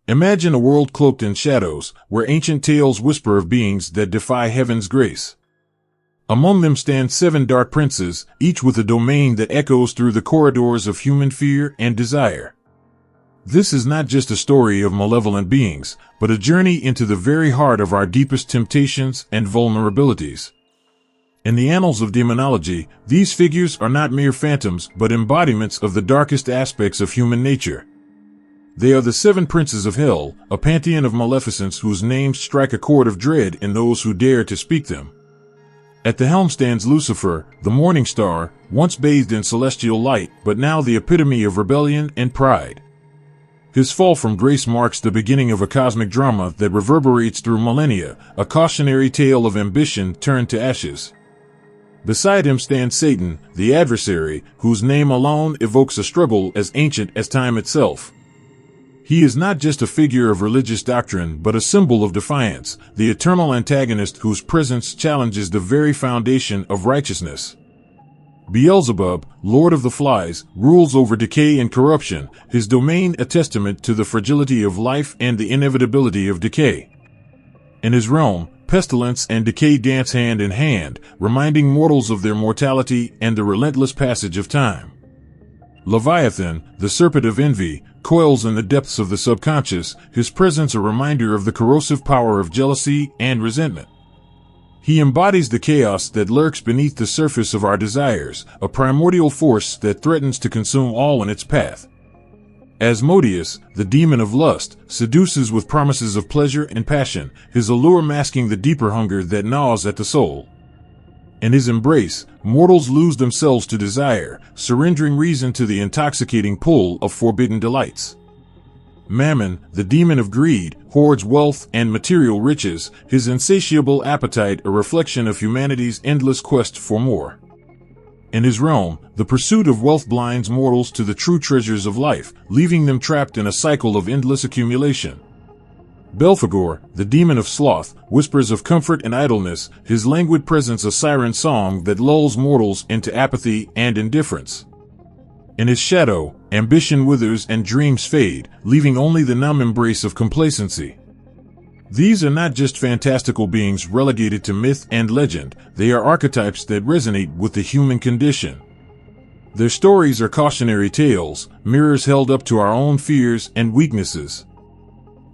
Imagine a world cloaked in shadows, where ancient tales whisper of beings that defy heaven's grace. Among them stand 7 dark princes, each with a domain that echoes through the corridors of human fear and desire. This is not just a story of malevolent beings, but a journey into the very heart of our deepest temptations and vulnerabilities. In the annals of demonology, these figures are not mere phantoms, but embodiments of the darkest aspects of human nature. They are the 7 princes of hell, a pantheon of maleficence whose names strike a chord of dread in those who dare to speak them. At the helm stands Lucifer, the morning star, once bathed in celestial light, but now the epitome of rebellion and pride. His fall from grace marks the beginning of a cosmic drama that reverberates through millennia, a cautionary tale of ambition turned to ashes. Beside him stands Satan, the adversary, whose name alone evokes a struggle as ancient as time itself. He is not just a figure of religious doctrine but a symbol of defiance, the eternal antagonist whose presence challenges the very foundation of righteousness. Beelzebub, Lord of the Flies, rules over decay and corruption, his domain a testament to the fragility of life and the inevitability of decay. In his realm, pestilence and decay dance hand in hand, reminding mortals of their mortality and the relentless passage of time. Leviathan, the serpent of envy, coils in the depths of the subconscious, his presence a reminder of the corrosive power of jealousy and resentment. He embodies the chaos that lurks beneath the surface of our desires, a primordial force that threatens to consume all in its path. Asmodeus, the demon of lust, seduces with promises of pleasure and passion, his allure masking the deeper hunger that gnaws at the soul. In his embrace, mortals lose themselves to desire, surrendering reason to the intoxicating pull of forbidden delights. Mammon, the demon of greed, hoards wealth and material riches, his insatiable appetite a reflection of humanity's endless quest for more. In his realm, the pursuit of wealth blinds mortals to the true treasures of life, leaving them trapped in a cycle of endless accumulation. Belphegor, the demon of sloth, whispers of comfort and idleness, his languid presence a siren song that lulls mortals into apathy and indifference. In his shadow, ambition withers and dreams fade, leaving only the numb embrace of complacency. These are not just fantastical beings relegated to myth and legend, they are archetypes that resonate with the human condition. Their stories are cautionary tales, mirrors held up to our own fears and weaknesses.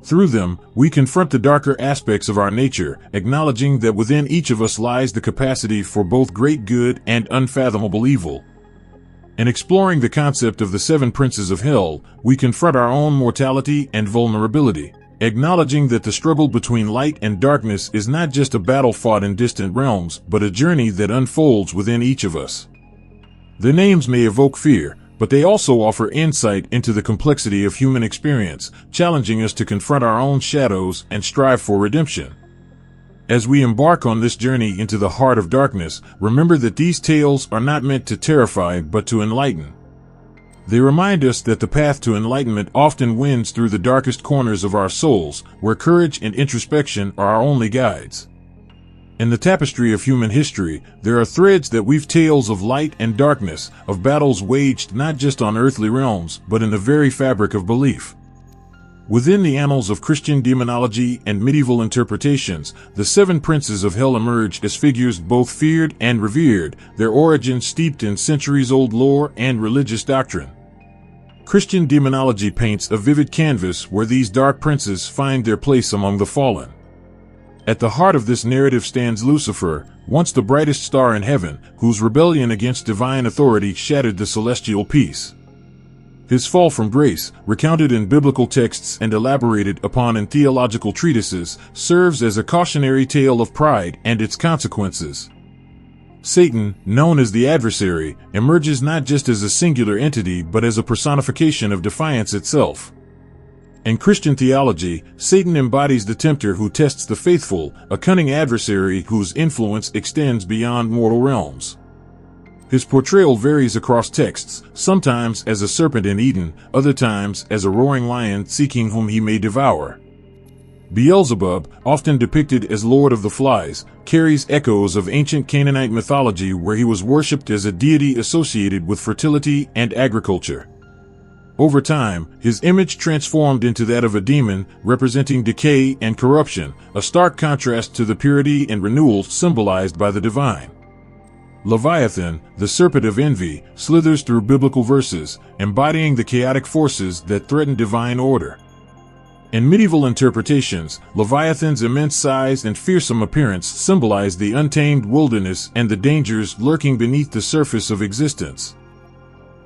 Through them, we confront the darker aspects of our nature, acknowledging that within each of us lies the capacity for both great good and unfathomable evil. In exploring the concept of the 7 princes of hell, we confront our own mortality and vulnerability, acknowledging that the struggle between light and darkness is not just a battle fought in distant realms, but a journey that unfolds within each of us. Their names may evoke fear, but they also offer insight into the complexity of human experience, challenging us to confront our own shadows and strive for redemption. As we embark on this journey into the heart of darkness, remember that these tales are not meant to terrify but to enlighten. They remind us that the path to enlightenment often wins through the darkest corners of our souls, where courage and introspection are our only guides. In the tapestry of human history, there are threads that weave tales of light and darkness, of battles waged not just on earthly realms, but in the very fabric of belief. Within the annals of Christian demonology and medieval interpretations, the 7 princes of hell emerge as figures both feared and revered, their origins steeped in centuries-old lore and religious doctrine. Christian demonology paints a vivid canvas where these dark princes find their place among the fallen. At the heart of this narrative stands Lucifer, once the brightest star in heaven, whose rebellion against divine authority shattered the celestial peace. His fall from grace, recounted in biblical texts and elaborated upon in theological treatises, serves as a cautionary tale of pride and its consequences. Satan, known as the Adversary, emerges not just as a singular entity but as a personification of defiance itself. In Christian theology, Satan embodies the tempter who tests the faithful, a cunning adversary whose influence extends beyond mortal realms. His portrayal varies across texts, sometimes as a serpent in Eden, other times as a roaring lion seeking whom he may devour. Beelzebub, often depicted as Lord of the Flies, carries echoes of ancient Canaanite mythology where he was worshipped as a deity associated with fertility and agriculture. Over time, his image transformed into that of a demon, representing decay and corruption, a stark contrast to the purity and renewal symbolized by the divine. Leviathan, the serpent of envy, slithers through biblical verses, embodying the chaotic forces that threaten divine order. In medieval interpretations, Leviathan's immense size and fearsome appearance symbolize the untamed wilderness and the dangers lurking beneath the surface of existence.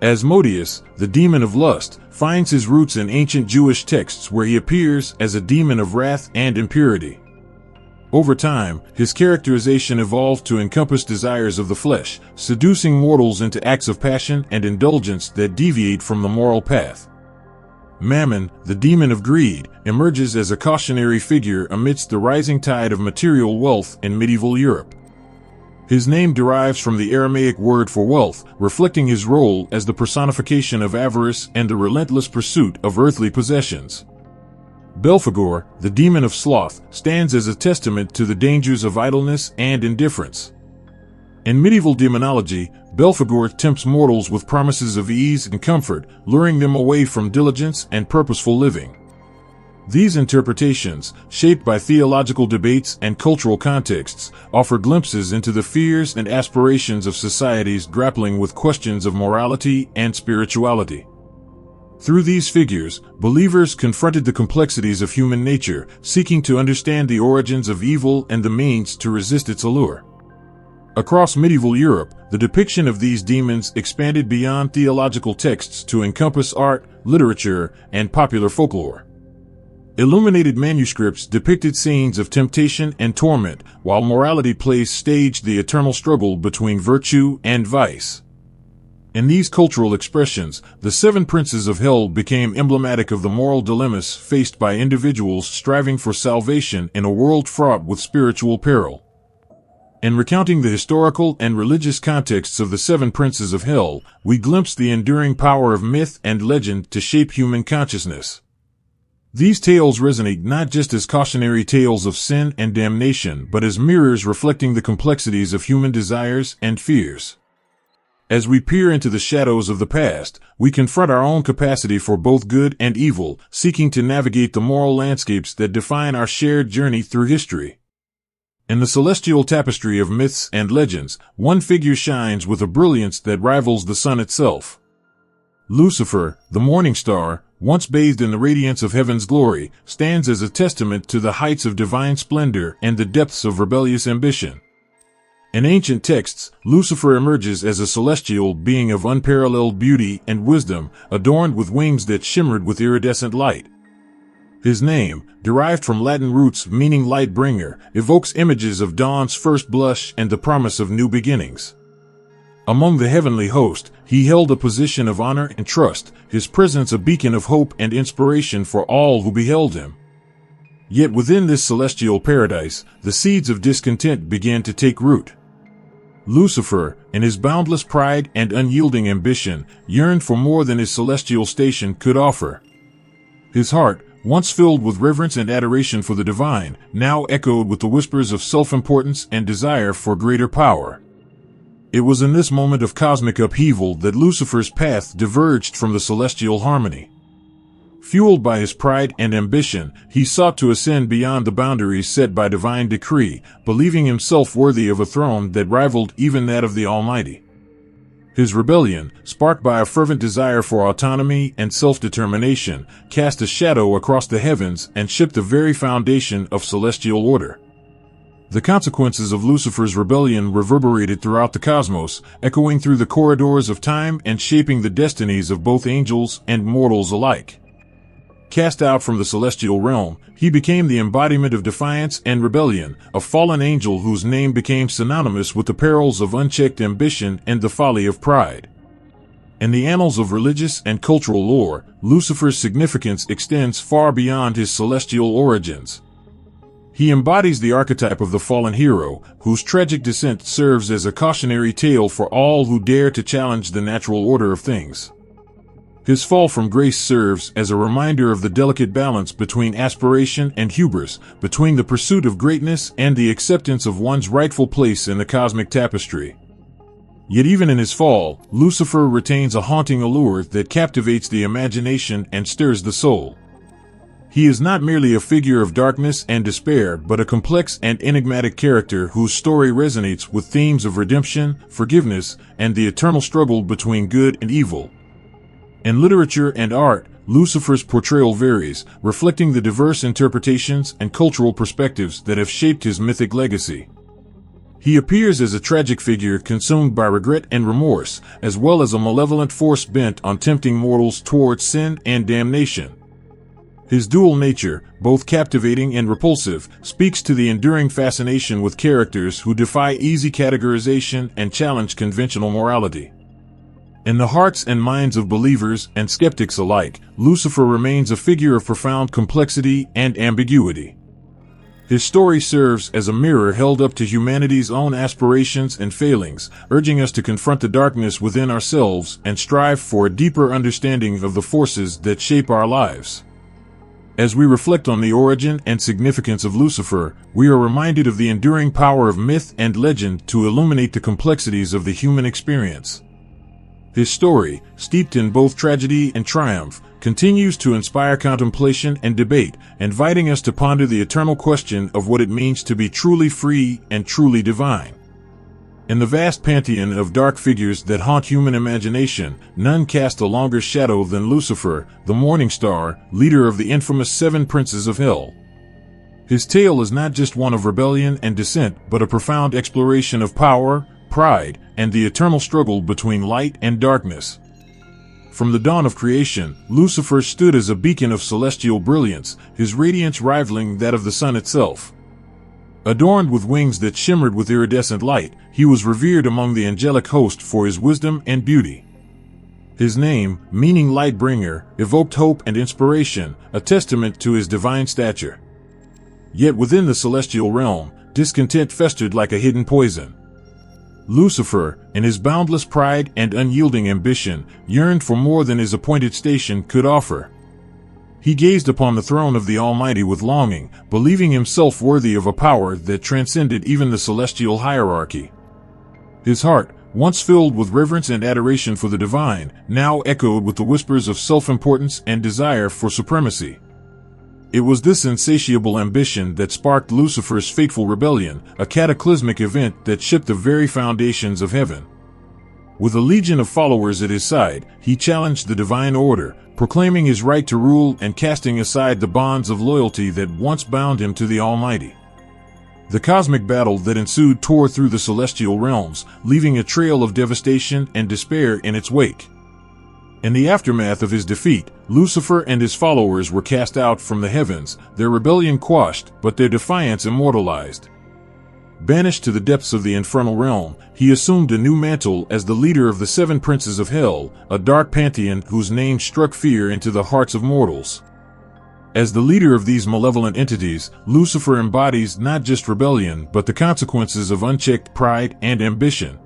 Asmodeus, the demon of lust, finds his roots in ancient Jewish texts where he appears as a demon of wrath and impurity. Over time, his characterization evolved to encompass desires of the flesh, seducing mortals into acts of passion and indulgence that deviate from the moral path. Mammon, the demon of greed, emerges as a cautionary figure amidst the rising tide of material wealth in medieval Europe. His name derives from the Aramaic word for wealth, reflecting his role as the personification of avarice and the relentless pursuit of earthly possessions. Belphegor, the demon of sloth, stands as a testament to the dangers of idleness and indifference. In medieval demonology, Belphegor tempts mortals with promises of ease and comfort, luring them away from diligence and purposeful living. These interpretations, shaped by theological debates and cultural contexts, offer glimpses into the fears and aspirations of societies grappling with questions of morality and spirituality. Through these figures, believers confronted the complexities of human nature, seeking to understand the origins of evil and the means to resist its allure. Across medieval Europe, the depiction of these demons expanded beyond theological texts to encompass art, literature, and popular folklore. Illuminated manuscripts depicted scenes of temptation and torment, while morality plays staged the eternal struggle between virtue and vice. In these cultural expressions, the seven princes of hell became emblematic of the moral dilemmas faced by individuals striving for salvation in a world fraught with spiritual peril. In recounting the historical and religious contexts of the seven princes of hell, we glimpse the enduring power of myth and legend to shape human consciousness. These tales resonate not just as cautionary tales of sin and damnation, but as mirrors reflecting the complexities of human desires and fears. As we peer into the shadows of the past, we confront our own capacity for both good and evil, seeking to navigate the moral landscapes that define our shared journey through history. In the celestial tapestry of myths and legends, one figure shines with a brilliance that rivals the sun itself. Lucifer, the morning star, once bathed in the radiance of heaven's glory, stands as a testament to the heights of divine splendor and the depths of rebellious ambition. In ancient texts, Lucifer emerges as a celestial being of unparalleled beauty and wisdom, adorned with wings that shimmered with iridescent light. His name, derived from Latin roots meaning Lightbringer, evokes images of dawn's first blush and the promise of new beginnings. Among the heavenly host, he held a position of honor and trust, his presence a beacon of hope and inspiration for all who beheld him. Yet within this celestial paradise, the seeds of discontent began to take root. Lucifer, in his boundless pride and unyielding ambition, yearned for more than his celestial station could offer. His heart, once filled with reverence and adoration for the divine, now echoed with the whispers of self-importance and desire for greater power. It was in this moment of cosmic upheaval that Lucifer's path diverged from the celestial harmony. Fueled by his pride and ambition, he sought to ascend beyond the boundaries set by divine decree, believing himself worthy of a throne that rivaled even that of the Almighty. His rebellion, sparked by a fervent desire for autonomy and self-determination, cast a shadow across the heavens and shook the very foundation of celestial order. The consequences of Lucifer's rebellion reverberated throughout the cosmos, echoing through the corridors of time and shaping the destinies of both angels and mortals alike. Cast out from the celestial realm, he became the embodiment of defiance and rebellion, a fallen angel whose name became synonymous with the perils of unchecked ambition and the folly of pride. In the annals of religious and cultural lore, Lucifer's significance extends far beyond his celestial origins. He embodies the archetype of the fallen hero, whose tragic descent serves as a cautionary tale for all who dare to challenge the natural order of things. His fall from grace serves as a reminder of the delicate balance between aspiration and hubris, between the pursuit of greatness and the acceptance of one's rightful place in the cosmic tapestry. Yet even in his fall, Lucifer retains a haunting allure that captivates the imagination and stirs the soul. He is not merely a figure of darkness and despair, but a complex and enigmatic character whose story resonates with themes of redemption, forgiveness, and the eternal struggle between good and evil. In literature and art, Lucifer's portrayal varies, reflecting the diverse interpretations and cultural perspectives that have shaped his mythic legacy. He appears as a tragic figure consumed by regret and remorse, as well as a malevolent force bent on tempting mortals towards sin and damnation. His dual nature, both captivating and repulsive, speaks to the enduring fascination with characters who defy easy categorization and challenge conventional morality. In the hearts and minds of believers and skeptics alike, Lucifer remains a figure of profound complexity and ambiguity. His story serves as a mirror held up to humanity's own aspirations and failings, urging us to confront the darkness within ourselves and strive for a deeper understanding of the forces that shape our lives. As we reflect on the origin and significance of Lucifer, we are reminded of the enduring power of myth and legend to illuminate the complexities of the human experience. His story, steeped in both tragedy and triumph, continues to inspire contemplation and debate, inviting us to ponder the eternal question of what it means to be truly free and truly divine. In the vast pantheon of dark figures that haunt human imagination, none cast a longer shadow than Lucifer, the morning star, leader of the infamous seven princes of hell. His tale is not just one of rebellion and dissent, but a profound exploration of power, pride, and the eternal struggle between light and darkness. From the dawn of creation, Lucifer stood as a beacon of celestial brilliance, his radiance rivaling that of the sun itself. Adorned with wings that shimmered with iridescent light, he was revered among the angelic host for his wisdom and beauty. His name, meaning Lightbringer, evoked hope and inspiration, a testament to his divine stature. Yet within the celestial realm, discontent festered like a hidden poison. Lucifer, in his boundless pride and unyielding ambition, yearned for more than his appointed station could offer. He gazed upon the throne of the Almighty with longing, believing himself worthy of a power that transcended even the celestial hierarchy. His heart, once filled with reverence and adoration for the divine, now echoed with the whispers of self-importance and desire for supremacy. It was this insatiable ambition that sparked Lucifer's fateful rebellion, a cataclysmic event that shook the very foundations of heaven. With a legion of followers at his side, he challenged the divine order, proclaiming his right to rule and casting aside the bonds of loyalty that once bound him to the Almighty. The cosmic battle that ensued tore through the celestial realms, leaving a trail of devastation and despair in its wake. In the aftermath of his defeat, Lucifer and his followers were cast out from the heavens, their rebellion quashed, but their defiance immortalized. Banished to the depths of the infernal realm, he assumed a new mantle as the leader of the seven princes of hell, a dark pantheon whose name struck fear into the hearts of mortals. As the leader of these malevolent entities, Lucifer embodies not just rebellion but the consequences of unchecked pride and ambition.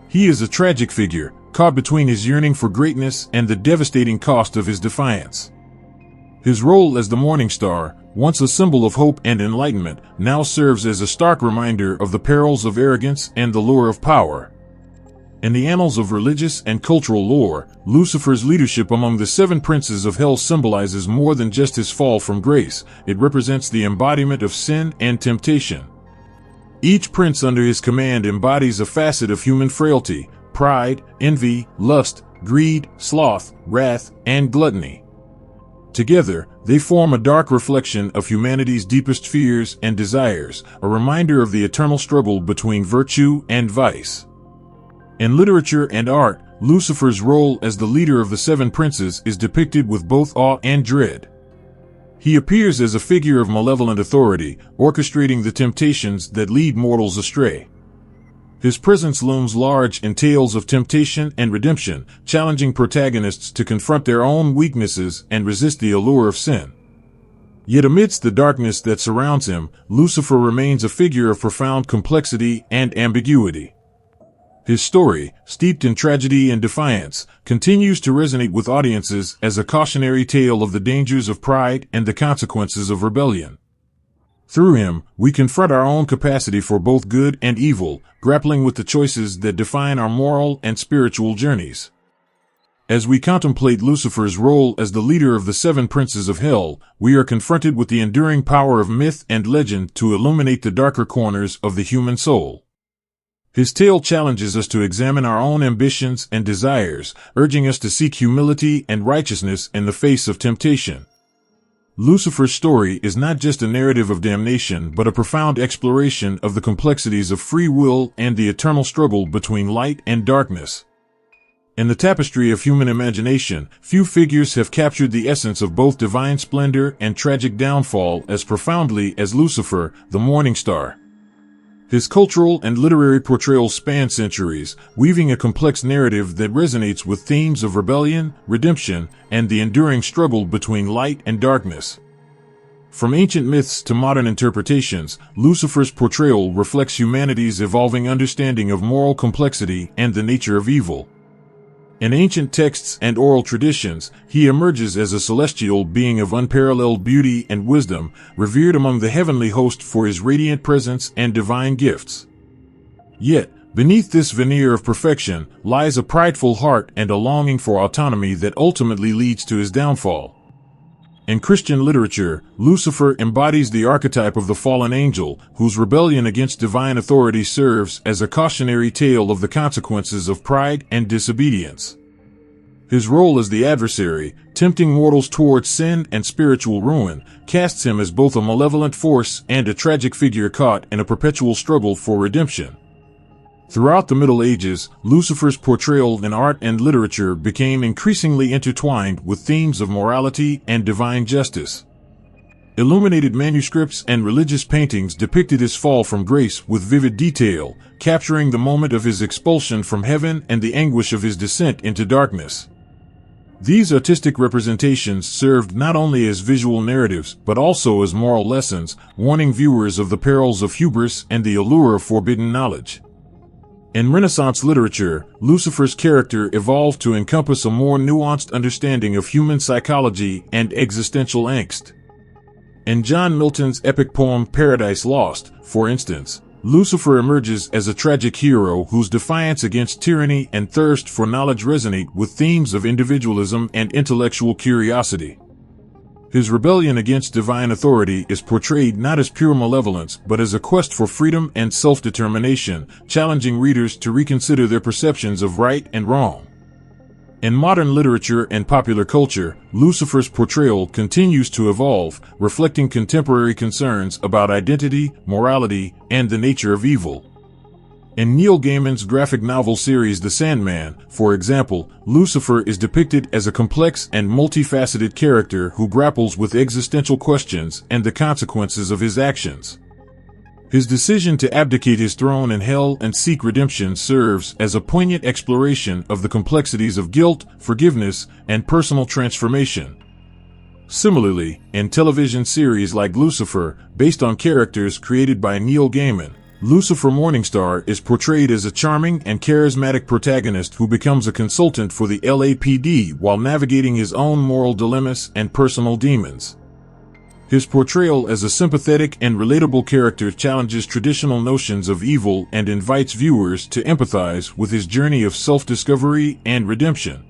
He is a tragic figure, caught between his yearning for greatness and the devastating cost of his defiance. His role as the morning star, once a symbol of hope and enlightenment, now serves as a stark reminder of the perils of arrogance and the lure of power. In the annals of religious and cultural lore, Lucifer's leadership among the seven princes of hell symbolizes more than just his fall from grace. It represents the embodiment of sin and temptation. Each prince under his command embodies a facet of human frailty: pride, envy, lust, greed, sloth, wrath, and gluttony. Together, they form a dark reflection of humanity's deepest fears and desires, a reminder of the eternal struggle between virtue and vice. In literature and art, Lucifer's role as the leader of the seven princes is depicted with both awe and dread. He appears as a figure of malevolent authority, orchestrating the temptations that lead mortals astray. His presence looms large in tales of temptation and redemption, challenging protagonists to confront their own weaknesses and resist the allure of sin. Yet amidst the darkness that surrounds him, Lucifer remains a figure of profound complexity and ambiguity. His story, steeped in tragedy and defiance, continues to resonate with audiences as a cautionary tale of the dangers of pride and the consequences of rebellion. Through him, we confront our own capacity for both good and evil, grappling with the choices that define our moral and spiritual journeys. As we contemplate Lucifer's role as the leader of the seven princes of hell, we are confronted with the enduring power of myth and legend to illuminate the darker corners of the human soul. His tale challenges us to examine our own ambitions and desires, urging us to seek humility and righteousness in the face of temptation. Lucifer's story is not just a narrative of damnation but a profound exploration of the complexities of free will and the eternal struggle between light and darkness. In the tapestry of human imagination, few figures have captured the essence of both divine splendor and tragic downfall as profoundly as Lucifer, the morning star. His cultural and literary portrayals span centuries, weaving a complex narrative that resonates with themes of rebellion, redemption, and the enduring struggle between light and darkness. From ancient myths to modern interpretations, Lucifer's portrayal reflects humanity's evolving understanding of moral complexity and the nature of evil. In ancient texts and oral traditions, he emerges as a celestial being of unparalleled beauty and wisdom, revered among the heavenly host for his radiant presence and divine gifts. Yet, beneath this veneer of perfection, lies a prideful heart and a longing for autonomy that ultimately leads to his downfall. In Christian literature, Lucifer embodies the archetype of the fallen angel, whose rebellion against divine authority serves as a cautionary tale of the consequences of pride and disobedience. His role as the adversary, tempting mortals towards sin and spiritual ruin, casts him as both a malevolent force and a tragic figure caught in a perpetual struggle for redemption. Throughout the Middle Ages, Lucifer's portrayal in art and literature became increasingly intertwined with themes of morality and divine justice. Illuminated manuscripts and religious paintings depicted his fall from grace with vivid detail, capturing the moment of his expulsion from heaven and the anguish of his descent into darkness. These artistic representations served not only as visual narratives but also as moral lessons, warning viewers of the perils of hubris and the allure of forbidden knowledge. In Renaissance literature, Lucifer's character evolved to encompass a more nuanced understanding of human psychology and existential angst. In John Milton's epic poem Paradise Lost, for instance, Lucifer emerges as a tragic hero whose defiance against tyranny and thirst for knowledge resonate with themes of individualism and intellectual curiosity. His rebellion against divine authority is portrayed not as pure malevolence but as a quest for freedom and self-determination, challenging readers to reconsider their perceptions of right and wrong. In modern literature and popular culture, Lucifer's portrayal continues to evolve, reflecting contemporary concerns about identity, morality, and the nature of evil. In Neil Gaiman's graphic novel series The Sandman, for example, Lucifer is depicted as a complex and multifaceted character who grapples with existential questions and the consequences of his actions. His decision to abdicate his throne in hell and seek redemption serves as a poignant exploration of the complexities of guilt, forgiveness, and personal transformation. Similarly, in television series like Lucifer, based on characters created by Neil Gaiman, Lucifer Morningstar is portrayed as a charming and charismatic protagonist who becomes a consultant for the LAPD while navigating his own moral dilemmas and personal demons. His portrayal as a sympathetic and relatable character challenges traditional notions of evil and invites viewers to empathize with his journey of self-discovery and redemption.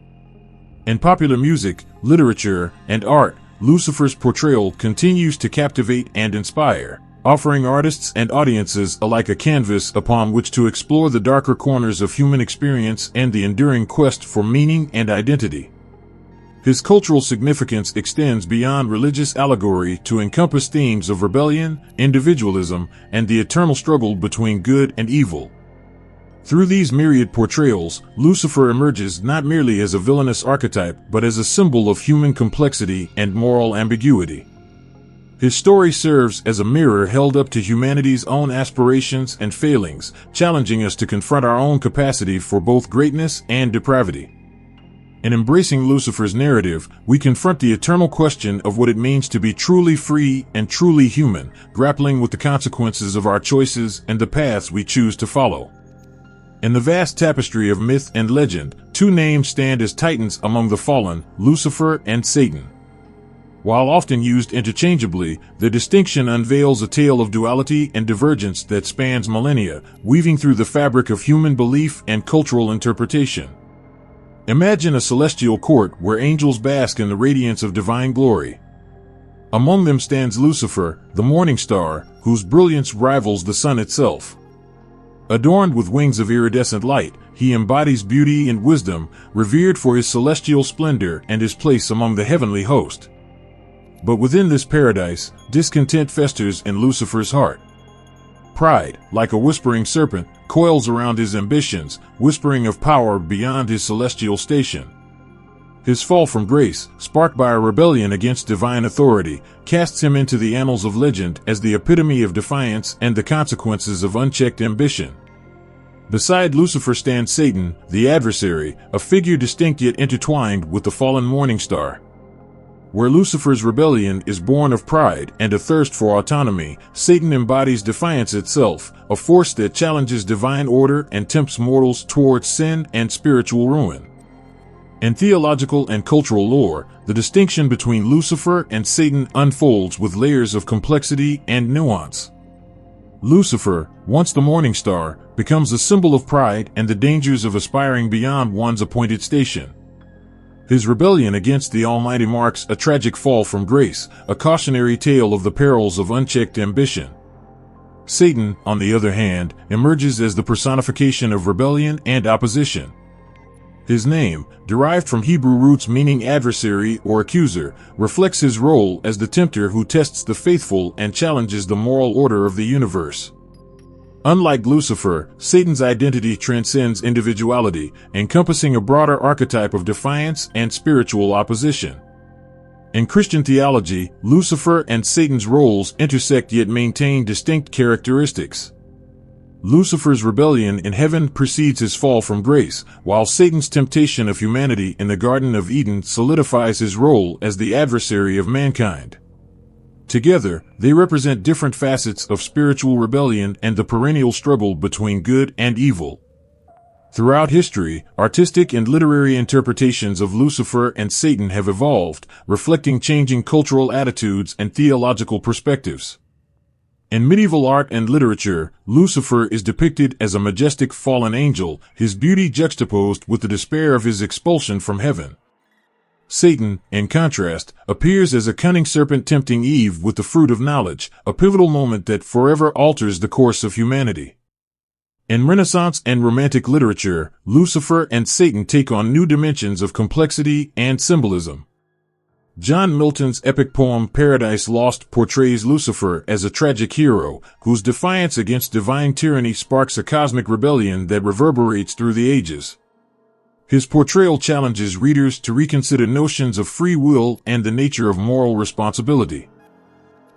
In popular music, literature, and art, Lucifer's portrayal continues to captivate and inspire, offering artists and audiences alike a canvas upon which to explore the darker corners of human experience and the enduring quest for meaning and identity. His cultural significance extends beyond religious allegory to encompass themes of rebellion, individualism, and the eternal struggle between good and evil. Through these myriad portrayals, Lucifer emerges not merely as a villainous archetype but as a symbol of human complexity and moral ambiguity. His story serves as a mirror held up to humanity's own aspirations and failings, challenging us to confront our own capacity for both greatness and depravity. In embracing Lucifer's narrative, we confront the eternal question of what it means to be truly free and truly human, grappling with the consequences of our choices and the paths we choose to follow. In the vast tapestry of myth and legend, two names stand as titans among the fallen, Lucifer and Satan. While often used interchangeably, the distinction unveils a tale of duality and divergence that spans millennia, weaving through the fabric of human belief and cultural interpretation. Imagine a celestial court where angels bask in the radiance of divine glory. Among them stands Lucifer, the morning star, whose brilliance rivals the sun itself. Adorned with wings of iridescent light, he embodies beauty and wisdom, revered for his celestial splendor and his place among the heavenly host. But within this paradise, discontent festers in Lucifer's heart. Pride, like a whispering serpent, coils around his ambitions, whispering of power beyond his celestial station. His fall from grace, sparked by a rebellion against divine authority, casts him into the annals of legend as the epitome of defiance and the consequences of unchecked ambition. Beside Lucifer stands Satan, the adversary, a figure distinct yet intertwined with the fallen morning star. Where Lucifer's rebellion is born of pride and a thirst for autonomy, Satan embodies defiance itself, a force that challenges divine order and tempts mortals towards sin and spiritual ruin. In theological and cultural lore, the distinction between Lucifer and Satan unfolds with layers of complexity and nuance. Lucifer, once the morning star, becomes a symbol of pride and the dangers of aspiring beyond one's appointed station. His rebellion against the Almighty marks a tragic fall from grace, a cautionary tale of the perils of unchecked ambition. Satan, on the other hand, emerges as the personification of rebellion and opposition. His name, derived from Hebrew roots meaning adversary or accuser, reflects his role as the tempter who tests the faithful and challenges the moral order of the universe. Unlike Lucifer, Satan's identity transcends individuality, encompassing a broader archetype of defiance and spiritual opposition. In Christian theology, Lucifer and Satan's roles intersect yet maintain distinct characteristics. Lucifer's rebellion in heaven precedes his fall from grace, while Satan's temptation of humanity in the Garden of Eden solidifies his role as the adversary of mankind. Together, they represent different facets of spiritual rebellion and the perennial struggle between good and evil. Throughout history, artistic and literary interpretations of Lucifer and Satan have evolved, reflecting changing cultural attitudes and theological perspectives. In medieval art and literature, Lucifer is depicted as a majestic fallen angel, his beauty juxtaposed with the despair of his expulsion from heaven. Satan, in contrast, appears as a cunning serpent tempting Eve with the fruit of knowledge, a pivotal moment that forever alters the course of humanity. In Renaissance and Romantic literature, Lucifer and Satan take on new dimensions of complexity and symbolism. John Milton's epic poem Paradise Lost portrays Lucifer as a tragic hero, whose defiance against divine tyranny sparks a cosmic rebellion that reverberates through the ages. His portrayal challenges readers to reconsider notions of free will and the nature of moral responsibility.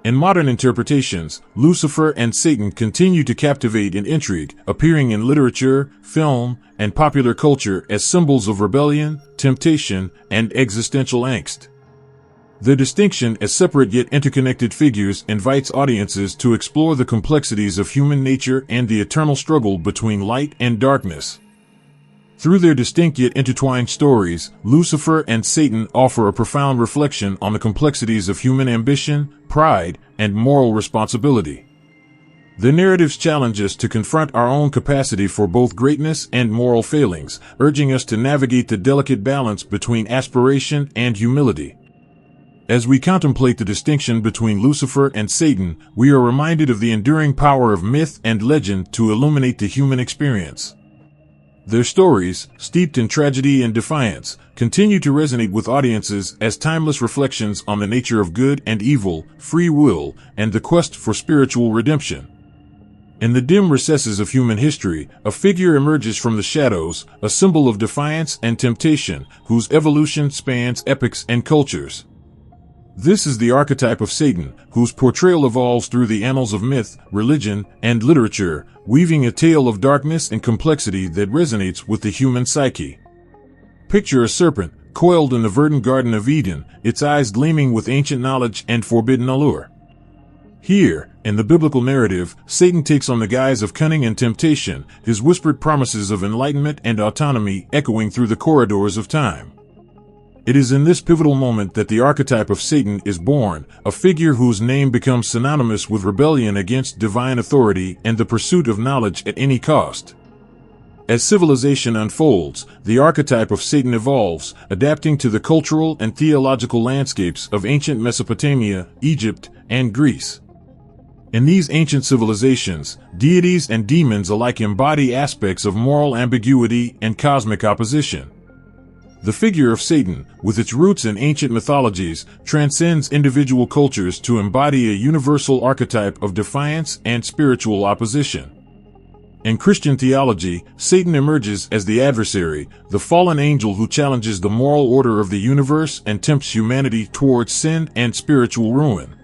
In modern interpretations, Lucifer and Satan continue to captivate and intrigue, appearing in literature, film, and popular culture as symbols of rebellion, temptation, and existential angst. Their distinction as separate yet interconnected figures invites audiences to explore the complexities of human nature and the eternal struggle between light and darkness. Through their distinct yet intertwined stories, Lucifer and Satan offer a profound reflection on the complexities of human ambition, pride, and moral responsibility. The narratives challenge us to confront our own capacity for both greatness and moral failings, urging us to navigate the delicate balance between aspiration and humility. As we contemplate the distinction between Lucifer and Satan, we are reminded of the enduring power of myth and legend to illuminate the human experience. Their stories, steeped in tragedy and defiance, continue to resonate with audiences as timeless reflections on the nature of good and evil, free will, and the quest for spiritual redemption. In the dim recesses of human history, a figure emerges from the shadows, a symbol of defiance and temptation, whose evolution spans epochs and cultures. This is the archetype of Satan, whose portrayal evolves through the annals of myth, religion, and literature, weaving a tale of darkness and complexity that resonates with the human psyche. Picture a serpent, coiled in the verdant Garden of Eden, its eyes gleaming with ancient knowledge and forbidden allure. Here, in the biblical narrative, Satan takes on the guise of cunning and temptation, his whispered promises of enlightenment and autonomy echoing through the corridors of time. It is in this pivotal moment that the archetype of Satan is born, a figure whose name becomes synonymous with rebellion against divine authority and the pursuit of knowledge at any cost. As civilization unfolds, the archetype of Satan evolves, adapting to the cultural and theological landscapes of ancient Mesopotamia, Egypt, and Greece. In these ancient civilizations, deities and demons alike embody aspects of moral ambiguity and cosmic opposition. The figure of Satan, with its roots in ancient mythologies, transcends individual cultures to embody a universal archetype of defiance and spiritual opposition. In Christian theology, Satan emerges as the adversary, the fallen angel who challenges the moral order of the universe and tempts humanity towards sin and spiritual ruin.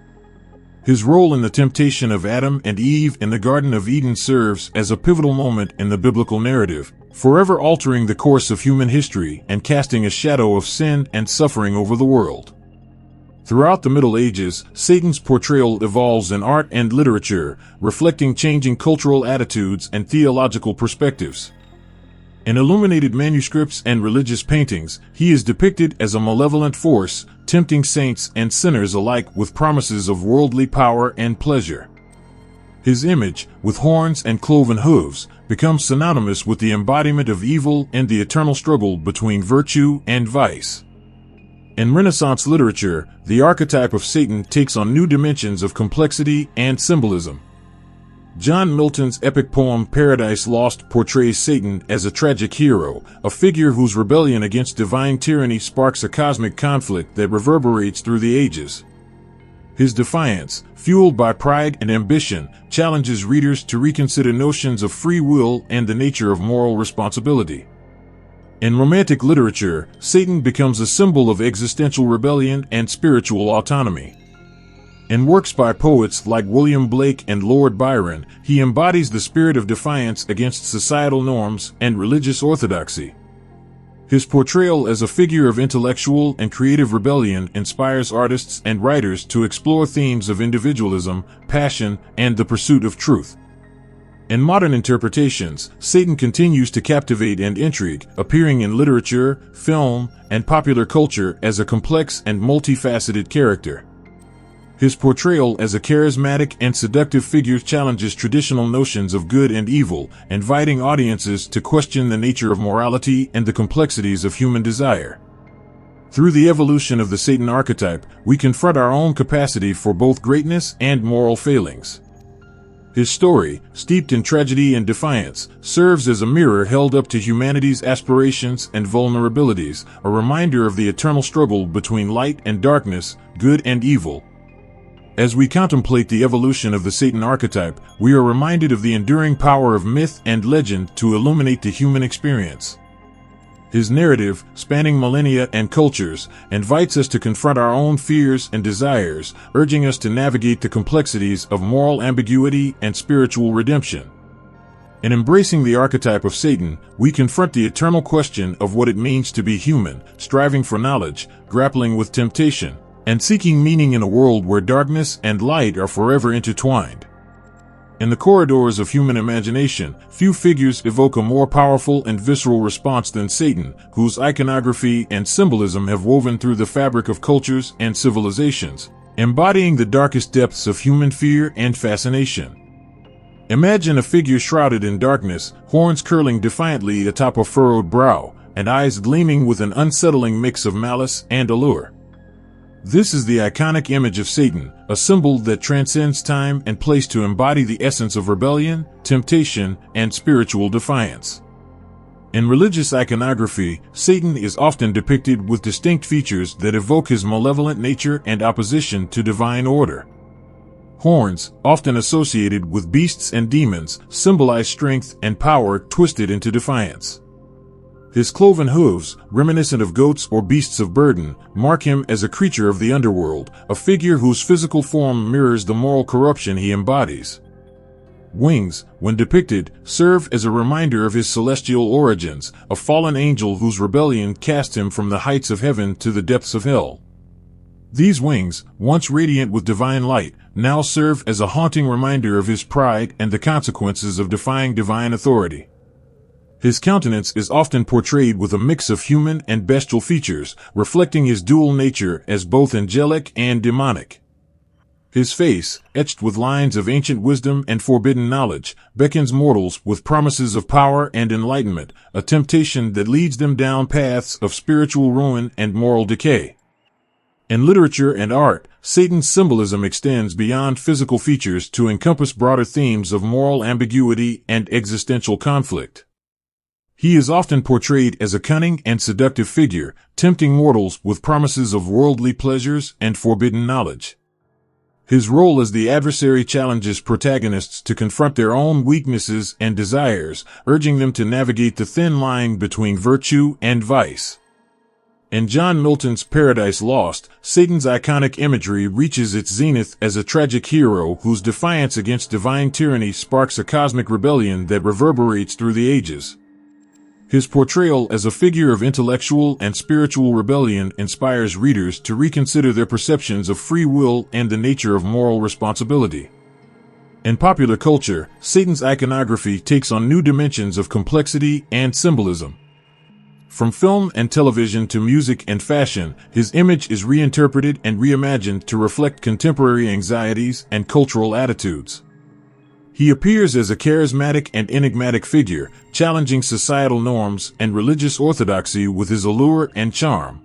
His role in the temptation of Adam and Eve in the Garden of Eden serves as a pivotal moment in the biblical narrative, forever altering the course of human history and casting a shadow of sin and suffering over the world. Throughout the Middle Ages, Satan's portrayal evolves in art and literature, reflecting changing cultural attitudes and theological perspectives. In illuminated manuscripts and religious paintings, he is depicted as a malevolent force, tempting saints and sinners alike with promises of worldly power and pleasure. His image, with horns and cloven hooves, becomes synonymous with the embodiment of evil and the eternal struggle between virtue and vice. In Renaissance literature, the archetype of Satan takes on new dimensions of complexity and symbolism. John Milton's epic poem Paradise Lost portrays Satan as a tragic hero, a figure whose rebellion against divine tyranny sparks a cosmic conflict that reverberates through the ages. His defiance, fueled by pride and ambition, challenges readers to reconsider notions of free will and the nature of moral responsibility. In romantic literature, Satan becomes a symbol of existential rebellion and spiritual autonomy. In works by poets like William Blake and Lord Byron, he embodies the spirit of defiance against societal norms and religious orthodoxy. His portrayal as a figure of intellectual and creative rebellion inspires artists and writers to explore themes of individualism, passion, and the pursuit of truth. In modern interpretations, Satan continues to captivate and intrigue, appearing in literature, film, and popular culture as a complex and multifaceted character. His portrayal as a charismatic and seductive figure challenges traditional notions of good and evil, inviting audiences to question the nature of morality and the complexities of human desire. Through the evolution of the Satan archetype, we confront our own capacity for both greatness and moral failings. His story, steeped in tragedy and defiance, serves as a mirror held up to humanity's aspirations and vulnerabilities, a reminder of the eternal struggle between light and darkness, good and evil. As we contemplate the evolution of the Satan archetype, we are reminded of the enduring power of myth and legend to illuminate the human experience. His narrative, spanning millennia and cultures, invites us to confront our own fears and desires, urging us to navigate the complexities of moral ambiguity and spiritual redemption. In embracing the archetype of Satan, we confront the eternal question of what it means to be human, striving for knowledge, grappling with temptation, and seeking meaning in a world where darkness and light are forever intertwined. In the corridors of human imagination, few figures evoke a more powerful and visceral response than Satan, whose iconography and symbolism have woven through the fabric of cultures and civilizations, embodying the darkest depths of human fear and fascination. Imagine a figure shrouded in darkness, horns curling defiantly atop a furrowed brow, and eyes gleaming with an unsettling mix of malice and allure. This is the iconic image of Satan, a symbol that transcends time and place to embody the essence of rebellion, temptation, and spiritual defiance. In religious iconography, Satan is often depicted with distinct features that evoke his malevolent nature and opposition to divine order. Horns, often associated with beasts and demons, symbolize strength and power twisted into defiance. His cloven hooves, reminiscent of goats or beasts of burden, mark him as a creature of the underworld, a figure whose physical form mirrors the moral corruption he embodies. Wings, when depicted, serve as a reminder of his celestial origins, a fallen angel whose rebellion cast him from the heights of heaven to the depths of hell. These wings, once radiant with divine light, now serve as a haunting reminder of his pride and the consequences of defying divine authority. His countenance is often portrayed with a mix of human and bestial features, reflecting his dual nature as both angelic and demonic. His face, etched with lines of ancient wisdom and forbidden knowledge, beckons mortals with promises of power and enlightenment, a temptation that leads them down paths of spiritual ruin and moral decay. In literature and art, Satan's symbolism extends beyond physical features to encompass broader themes of moral ambiguity and existential conflict. He is often portrayed as a cunning and seductive figure, tempting mortals with promises of worldly pleasures and forbidden knowledge. His role as the adversary challenges protagonists to confront their own weaknesses and desires, urging them to navigate the thin line between virtue and vice. In John Milton's Paradise Lost, Satan's iconic imagery reaches its zenith as a tragic hero whose defiance against divine tyranny sparks a cosmic rebellion that reverberates through the ages. His portrayal as a figure of intellectual and spiritual rebellion inspires readers to reconsider their perceptions of free will and the nature of moral responsibility. In popular culture, Satan's iconography takes on new dimensions of complexity and symbolism. From film and television to music and fashion, his image is reinterpreted and reimagined to reflect contemporary anxieties and cultural attitudes. He appears as a charismatic and enigmatic figure, challenging societal norms and religious orthodoxy with his allure and charm.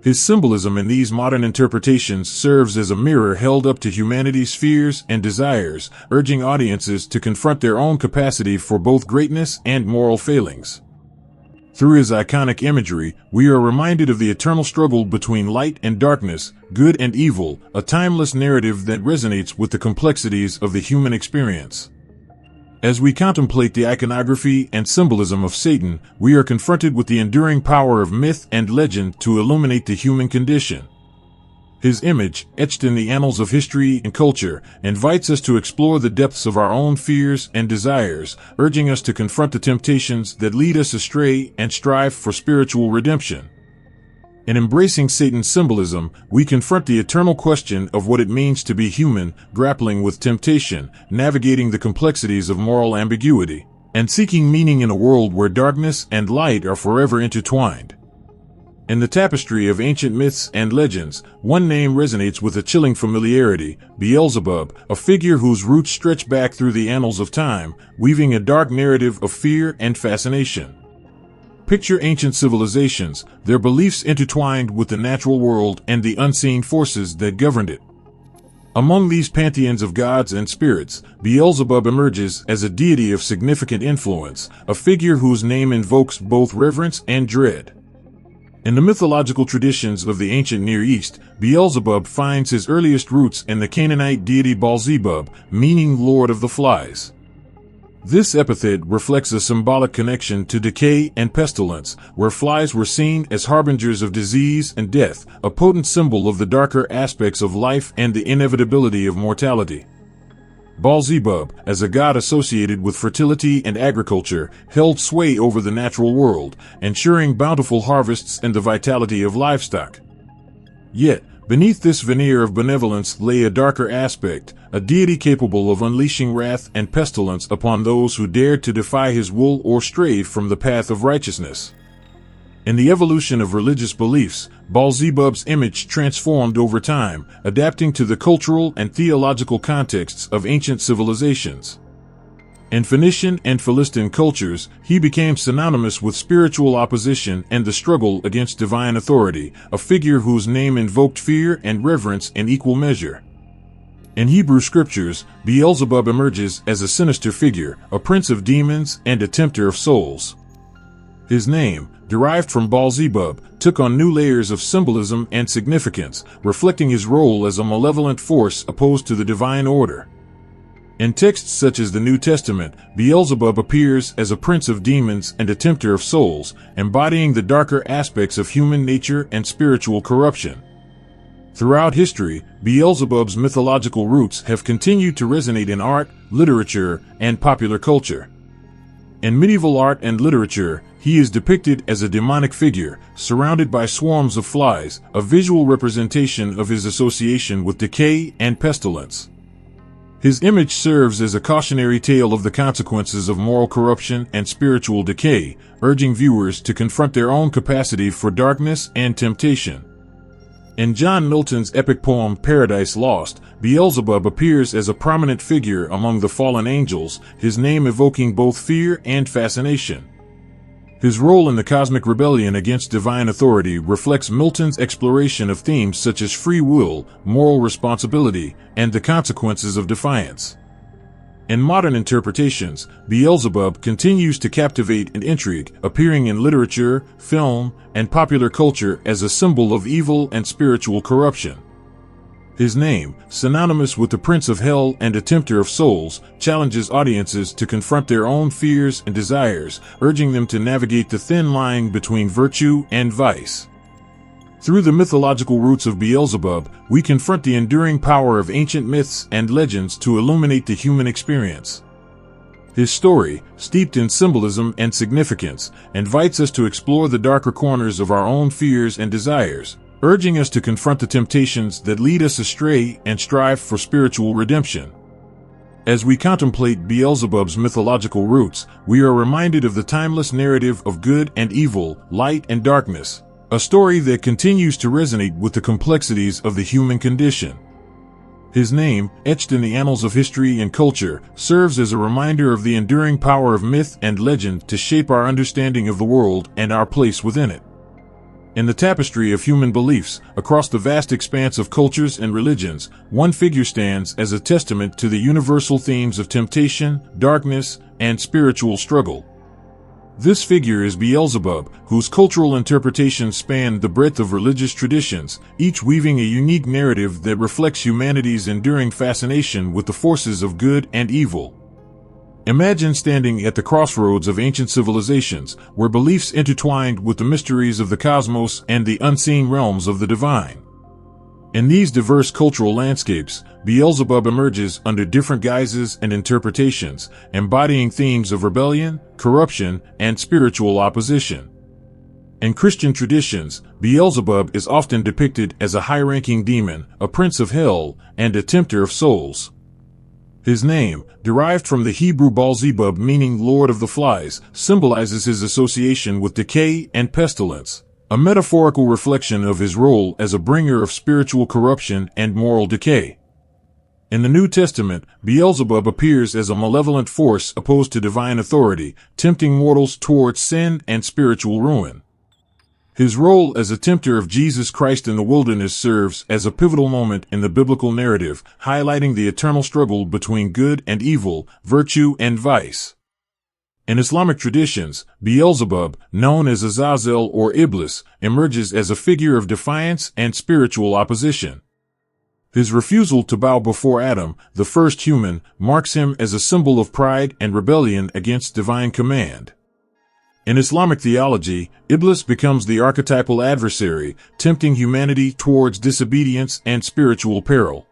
His symbolism in these modern interpretations serves as a mirror held up to humanity's fears and desires, urging audiences to confront their own capacity for both greatness and moral failings. Through his iconic imagery, we are reminded of the eternal struggle between light and darkness, good and evil, a timeless narrative that resonates with the complexities of the human experience. As we contemplate the iconography and symbolism of Satan, we are confronted with the enduring power of myth and legend to illuminate the human condition. His image, etched in the annals of history and culture, invites us to explore the depths of our own fears and desires, urging us to confront the temptations that lead us astray and strive for spiritual redemption. In embracing Satan's symbolism, we confront the eternal question of what it means to be human, grappling with temptation, navigating the complexities of moral ambiguity, and seeking meaning in a world where darkness and light are forever intertwined. In the tapestry of ancient myths and legends, one name resonates with a chilling familiarity: Beelzebub, a figure whose roots stretch back through the annals of time, weaving a dark narrative of fear and fascination. Picture ancient civilizations, their beliefs intertwined with the natural world and the unseen forces that governed it. Among these pantheons of gods and spirits, Beelzebub emerges as a deity of significant influence, a figure whose name invokes both reverence and dread. In the mythological traditions of the ancient Near East, Beelzebub finds his earliest roots in the Canaanite deity Beelzebub, meaning Lord of the Flies. This epithet reflects a symbolic connection to decay and pestilence, where flies were seen as harbingers of disease and death, a potent symbol of the darker aspects of life and the inevitability of mortality. Beelzebub, as a god associated with fertility and agriculture, held sway over the natural world, ensuring bountiful harvests and the vitality of livestock. Yet, beneath this veneer of benevolence lay a darker aspect, a deity capable of unleashing wrath and pestilence upon those who dared to defy his will or stray from the path of righteousness. In the evolution of religious beliefs, Beelzebub's image transformed over time, adapting to the cultural and theological contexts of ancient civilizations. In Phoenician and Philistine cultures, he became synonymous with spiritual opposition and the struggle against divine authority, a figure whose name invoked fear and reverence in equal measure. In Hebrew scriptures, Beelzebub emerges as a sinister figure, a prince of demons and a tempter of souls. His name, derived from Beelzebub, took on new layers of symbolism and significance, reflecting his role as a malevolent force opposed to the divine order. In texts such as the New Testament, Beelzebub appears as a prince of demons and a tempter of souls, embodying the darker aspects of human nature and spiritual corruption. Throughout history, Beelzebub's mythological roots have continued to resonate in art, literature, and popular culture. In medieval art and literature, he is depicted as a demonic figure, surrounded by swarms of flies, a visual representation of his association with decay and pestilence. His image serves as a cautionary tale of the consequences of moral corruption and spiritual decay, urging viewers to confront their own capacity for darkness and temptation. In John Milton's epic poem Paradise Lost, Beelzebub appears as a prominent figure among the fallen angels, his name evoking both fear and fascination. His role in the cosmic rebellion against divine authority reflects Milton's exploration of themes such as free will, moral responsibility, and the consequences of defiance. In modern interpretations, Beelzebub continues to captivate and intrigue, appearing in literature, film, and popular culture as a symbol of evil and spiritual corruption. His name, synonymous with the Prince of Hell and a tempter of souls, challenges audiences to confront their own fears and desires, urging them to navigate the thin line between virtue and vice. Through the mythological roots of Beelzebub, we confront the enduring power of ancient myths and legends to illuminate the human experience. His story, steeped in symbolism and significance, invites us to explore the darker corners of our own fears and desires, urging us to confront the temptations that lead us astray and strive for spiritual redemption. As we contemplate Beelzebub's mythological roots, we are reminded of the timeless narrative of good and evil, light and darkness, a story that continues to resonate with the complexities of the human condition. His name, etched in the annals of history and culture, serves as a reminder of the enduring power of myth and legend to shape our understanding of the world and our place within it. In the tapestry of human beliefs, across the vast expanse of cultures and religions, one figure stands as a testament to the universal themes of temptation, darkness, and spiritual struggle. This figure is Beelzebub, whose cultural interpretations span the breadth of religious traditions, each weaving a unique narrative that reflects humanity's enduring fascination with the forces of good and evil. Imagine standing at the crossroads of ancient civilizations, where beliefs intertwined with the mysteries of the cosmos and the unseen realms of the divine. In these diverse cultural landscapes, Beelzebub emerges under different guises and interpretations, embodying themes of rebellion, corruption, and spiritual opposition. In Christian traditions, Beelzebub is often depicted as a high-ranking demon, a prince of hell, and a tempter of souls. His name, derived from the Hebrew Beelzebub meaning Lord of the Flies, symbolizes his association with decay and pestilence, a metaphorical reflection of his role as a bringer of spiritual corruption and moral decay. In the New Testament, Beelzebub appears as a malevolent force opposed to divine authority, tempting mortals towards sin and spiritual ruin. His role as a tempter of Jesus Christ in the wilderness serves as a pivotal moment in the biblical narrative, highlighting the eternal struggle between good and evil, virtue and vice. In Islamic traditions, Beelzebub, known as Azazel or Iblis, emerges as a figure of defiance and spiritual opposition. His refusal to bow before Adam, the first human, marks him as a symbol of pride and rebellion against divine command. In Islamic theology, Iblis becomes the archetypal adversary, tempting humanity towards disobedience and spiritual peril.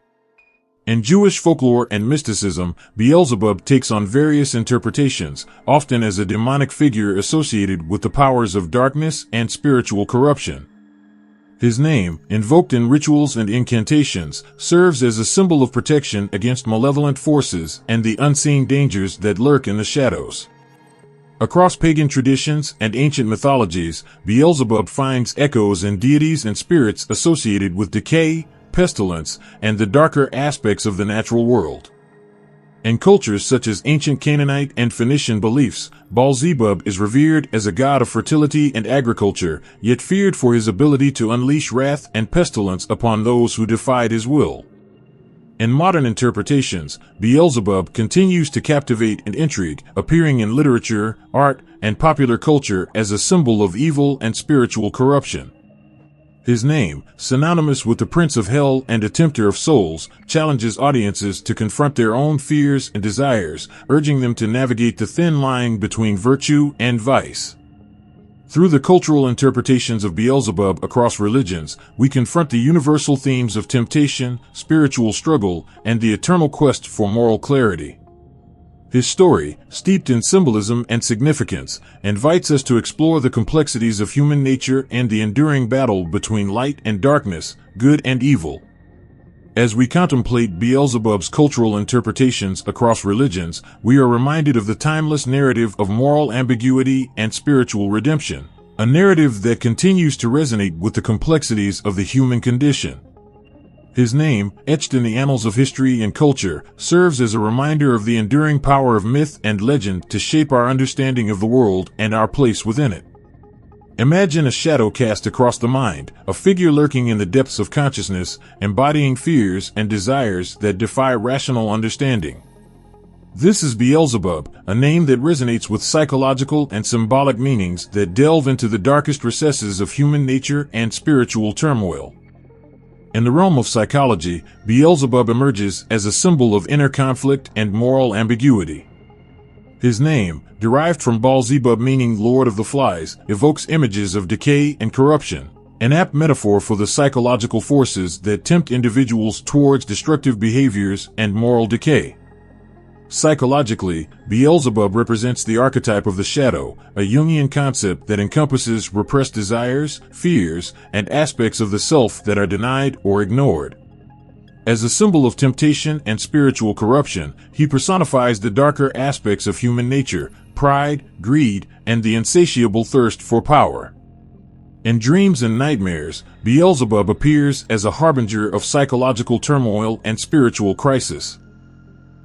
In Jewish folklore and mysticism, Beelzebub takes on various interpretations, often as a demonic figure associated with the powers of darkness and spiritual corruption. His name, invoked in rituals and incantations, serves as a symbol of protection against malevolent forces and the unseen dangers that lurk in the shadows. Across pagan traditions and ancient mythologies, Beelzebub finds echoes in deities and spirits associated with decay, pestilence, and the darker aspects of the natural world. In cultures such as ancient Canaanite and Phoenician beliefs, Beelzebub is revered as a god of fertility and agriculture, yet feared for his ability to unleash wrath and pestilence upon those who defied his will. In modern interpretations, Beelzebub continues to captivate and intrigue, appearing in literature, art, and popular culture as a symbol of evil and spiritual corruption. His name, synonymous with the Prince of Hell and a tempter of souls, challenges audiences to confront their own fears and desires, urging them to navigate the thin line between virtue and vice. Through the cultural interpretations of Beelzebub across religions, we confront the universal themes of temptation, spiritual struggle, and the eternal quest for moral clarity. His story, steeped in symbolism and significance, invites us to explore the complexities of human nature and the enduring battle between light and darkness, good and evil. As we contemplate Beelzebub's cultural interpretations across religions, we are reminded of the timeless narrative of moral ambiguity and spiritual redemption, a narrative that continues to resonate with the complexities of the human condition. His name, etched in the annals of history and culture, serves as a reminder of the enduring power of myth and legend to shape our understanding of the world and our place within it. Imagine a shadow cast across the mind, a figure lurking in the depths of consciousness, embodying fears and desires that defy rational understanding. This is Beelzebub, a name that resonates with psychological and symbolic meanings that delve into the darkest recesses of human nature and spiritual turmoil. In the realm of psychology, Beelzebub emerges as a symbol of inner conflict and moral ambiguity. His name, derived from Beelzebub meaning Lord of the Flies, evokes images of decay and corruption, an apt metaphor for the psychological forces that tempt individuals towards destructive behaviors and moral decay. Psychologically, Beelzebub represents the archetype of the shadow, a Jungian concept that encompasses repressed desires, fears, and aspects of the self that are denied or ignored. As a symbol of temptation and spiritual corruption, he personifies the darker aspects of human nature, pride, greed, and the insatiable thirst for power. In dreams and nightmares, Beelzebub appears as a harbinger of psychological turmoil and spiritual crisis.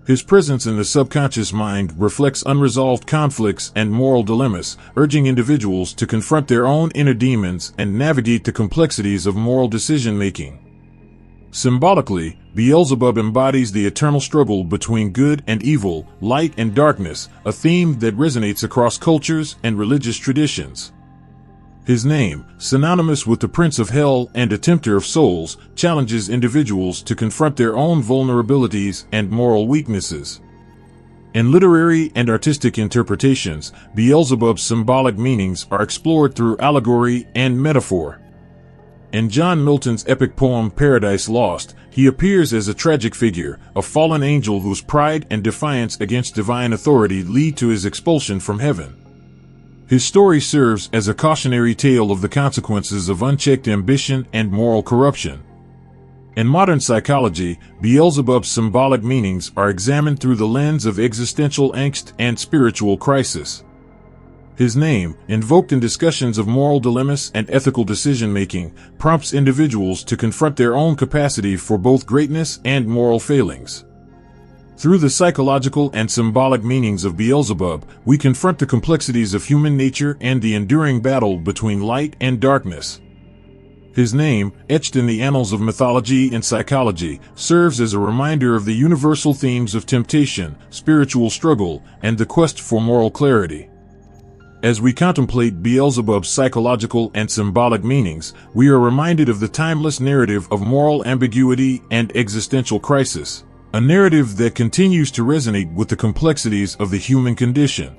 His presence in the subconscious mind reflects unresolved conflicts and moral dilemmas, urging individuals to confront their own inner demons and navigate the complexities of moral decision-making. Symbolically, Beelzebub embodies the eternal struggle between good and evil, light and darkness, a theme that resonates across cultures and religious traditions. His name, synonymous with the Prince of Hell and a tempter of souls, challenges individuals to confront their own vulnerabilities and moral weaknesses. In literary and artistic interpretations, Beelzebub's symbolic meanings are explored through allegory and metaphor. In John Milton's epic poem Paradise Lost, he appears as a tragic figure, a fallen angel whose pride and defiance against divine authority lead to his expulsion from heaven. His story serves as a cautionary tale of the consequences of unchecked ambition and moral corruption. In modern psychology, Beelzebub's symbolic meanings are examined through the lens of existential angst and spiritual crisis. His name, invoked in discussions of moral dilemmas and ethical decision-making, prompts individuals to confront their own capacity for both greatness and moral failings. Through the psychological and symbolic meanings of Beelzebub, we confront the complexities of human nature and the enduring battle between light and darkness. His name, etched in the annals of mythology and psychology, serves as a reminder of the universal themes of temptation, spiritual struggle, and the quest for moral clarity. As we contemplate Beelzebub's psychological and symbolic meanings, we are reminded of the timeless narrative of moral ambiguity and existential crisis, a narrative that continues to resonate with the complexities of the human condition.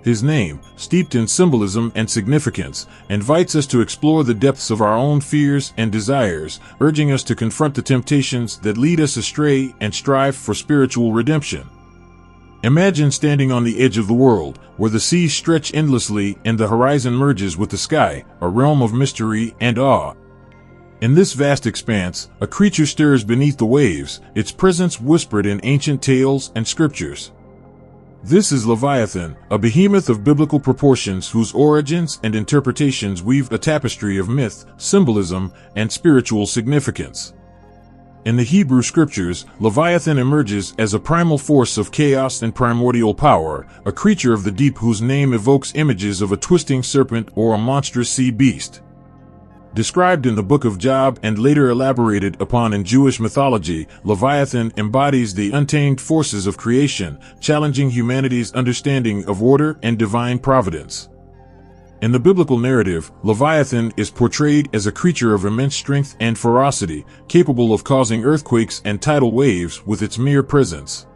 His name, steeped in symbolism and significance, invites us to explore the depths of our own fears and desires, urging us to confront the temptations that lead us astray and strive for spiritual redemption. Imagine standing on the edge of the world, where the seas stretch endlessly and the horizon merges with the sky, a realm of mystery and awe. In this vast expanse, a creature stirs beneath the waves, its presence whispered in ancient tales and scriptures. This is Leviathan, a behemoth of biblical proportions whose origins and interpretations weave a tapestry of myth, symbolism, and spiritual significance. In the Hebrew scriptures, Leviathan emerges as a primal force of chaos and primordial power, a creature of the deep whose name evokes images of a twisting serpent or a monstrous sea beast. Described in the Book of Job and later elaborated upon in Jewish mythology, Leviathan embodies the untamed forces of creation, challenging humanity's understanding of order and divine providence. In the biblical narrative, Leviathan is portrayed as a creature of immense strength and ferocity, capable of causing earthquakes and tidal waves with its mere presence.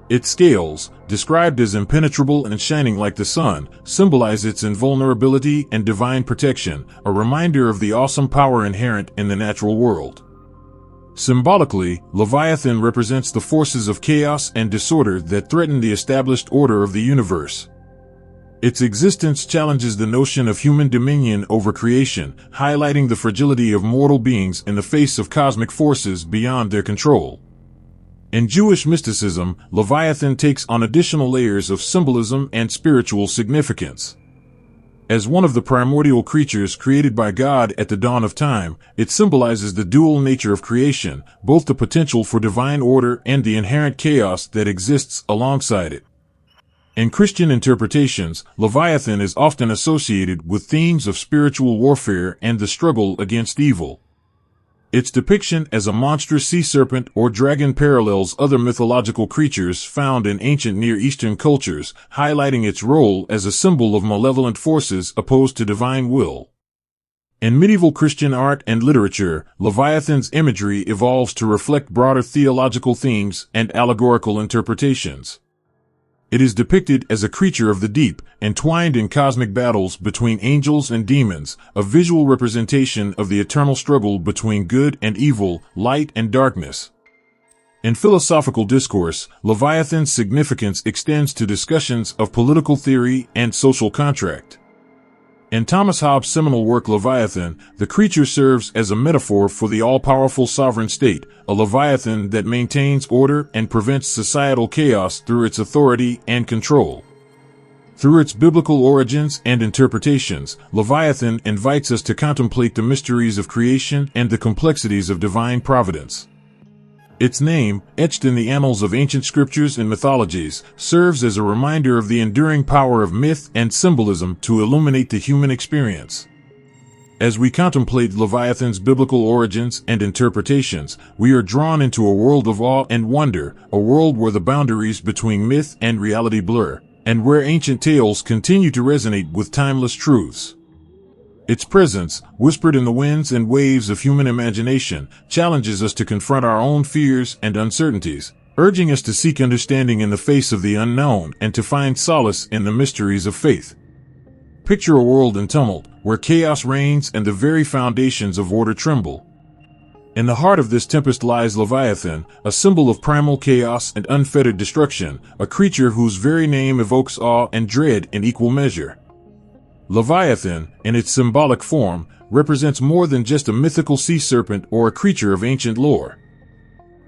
Its scales, described as impenetrable and shining like the sun, symbolize its invulnerability and divine protection, a reminder of the awesome power inherent in the natural world. Symbolically, Leviathan represents the forces of chaos and disorder that threaten the established order of the universe. Its existence challenges the notion of human dominion over creation, highlighting the fragility of mortal beings in the face of cosmic forces beyond their control. In Jewish mysticism, Leviathan takes on additional layers of symbolism and spiritual significance. As one of the primordial creatures created by God at the dawn of time, it symbolizes the dual nature of creation, both the potential for divine order and the inherent chaos that exists alongside it. In Christian interpretations, Leviathan is often associated with themes of spiritual warfare and the struggle against evil. Its depiction as a monstrous sea serpent or dragon parallels other mythological creatures found in ancient Near Eastern cultures, highlighting its role as a symbol of malevolent forces opposed to divine will. In medieval Christian art and literature, Leviathan's imagery evolves to reflect broader theological themes and allegorical interpretations. It is depicted as a creature of the deep, entwined in cosmic battles between angels and demons, a visual representation of the eternal struggle between good and evil, light and darkness. In philosophical discourse, Leviathan's significance extends to discussions of political theory and social contract. In Thomas Hobbes' seminal work Leviathan, the creature serves as a metaphor for the all-powerful sovereign state, a Leviathan that maintains order and prevents societal chaos through its authority and control. Through its biblical origins and interpretations, Leviathan invites us to contemplate the mysteries of creation and the complexities of divine providence. Its name, etched in the annals of ancient scriptures and mythologies, serves as a reminder of the enduring power of myth and symbolism to illuminate the human experience. As we contemplate Leviathan's biblical origins and interpretations, we are drawn into a world of awe and wonder, a world where the boundaries between myth and reality blur, and where ancient tales continue to resonate with timeless truths. Its presence, whispered in the winds and waves of human imagination, challenges us to confront our own fears and uncertainties, urging us to seek understanding in the face of the unknown and to find solace in the mysteries of faith. Picture a world in tumult, where chaos reigns and the very foundations of order tremble. In the heart of this tempest lies Leviathan, a symbol of primal chaos and unfettered destruction, a creature whose very name evokes awe and dread in equal measure. Leviathan, in its symbolic form, represents more than just a mythical sea serpent or a creature of ancient lore.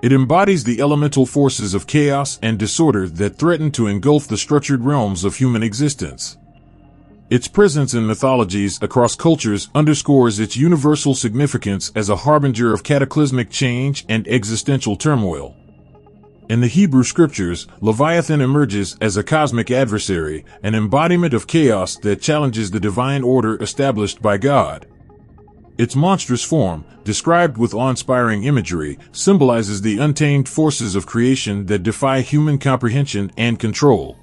It embodies the elemental forces of chaos and disorder that threaten to engulf the structured realms of human existence. Its presence in mythologies across cultures underscores its universal significance as a harbinger of cataclysmic change and existential turmoil. In the Hebrew scriptures, Leviathan emerges as a cosmic adversary, an embodiment of chaos that challenges the divine order established by God. Its monstrous form, described with awe-inspiring imagery, symbolizes the untamed forces of creation that defy human comprehension and control.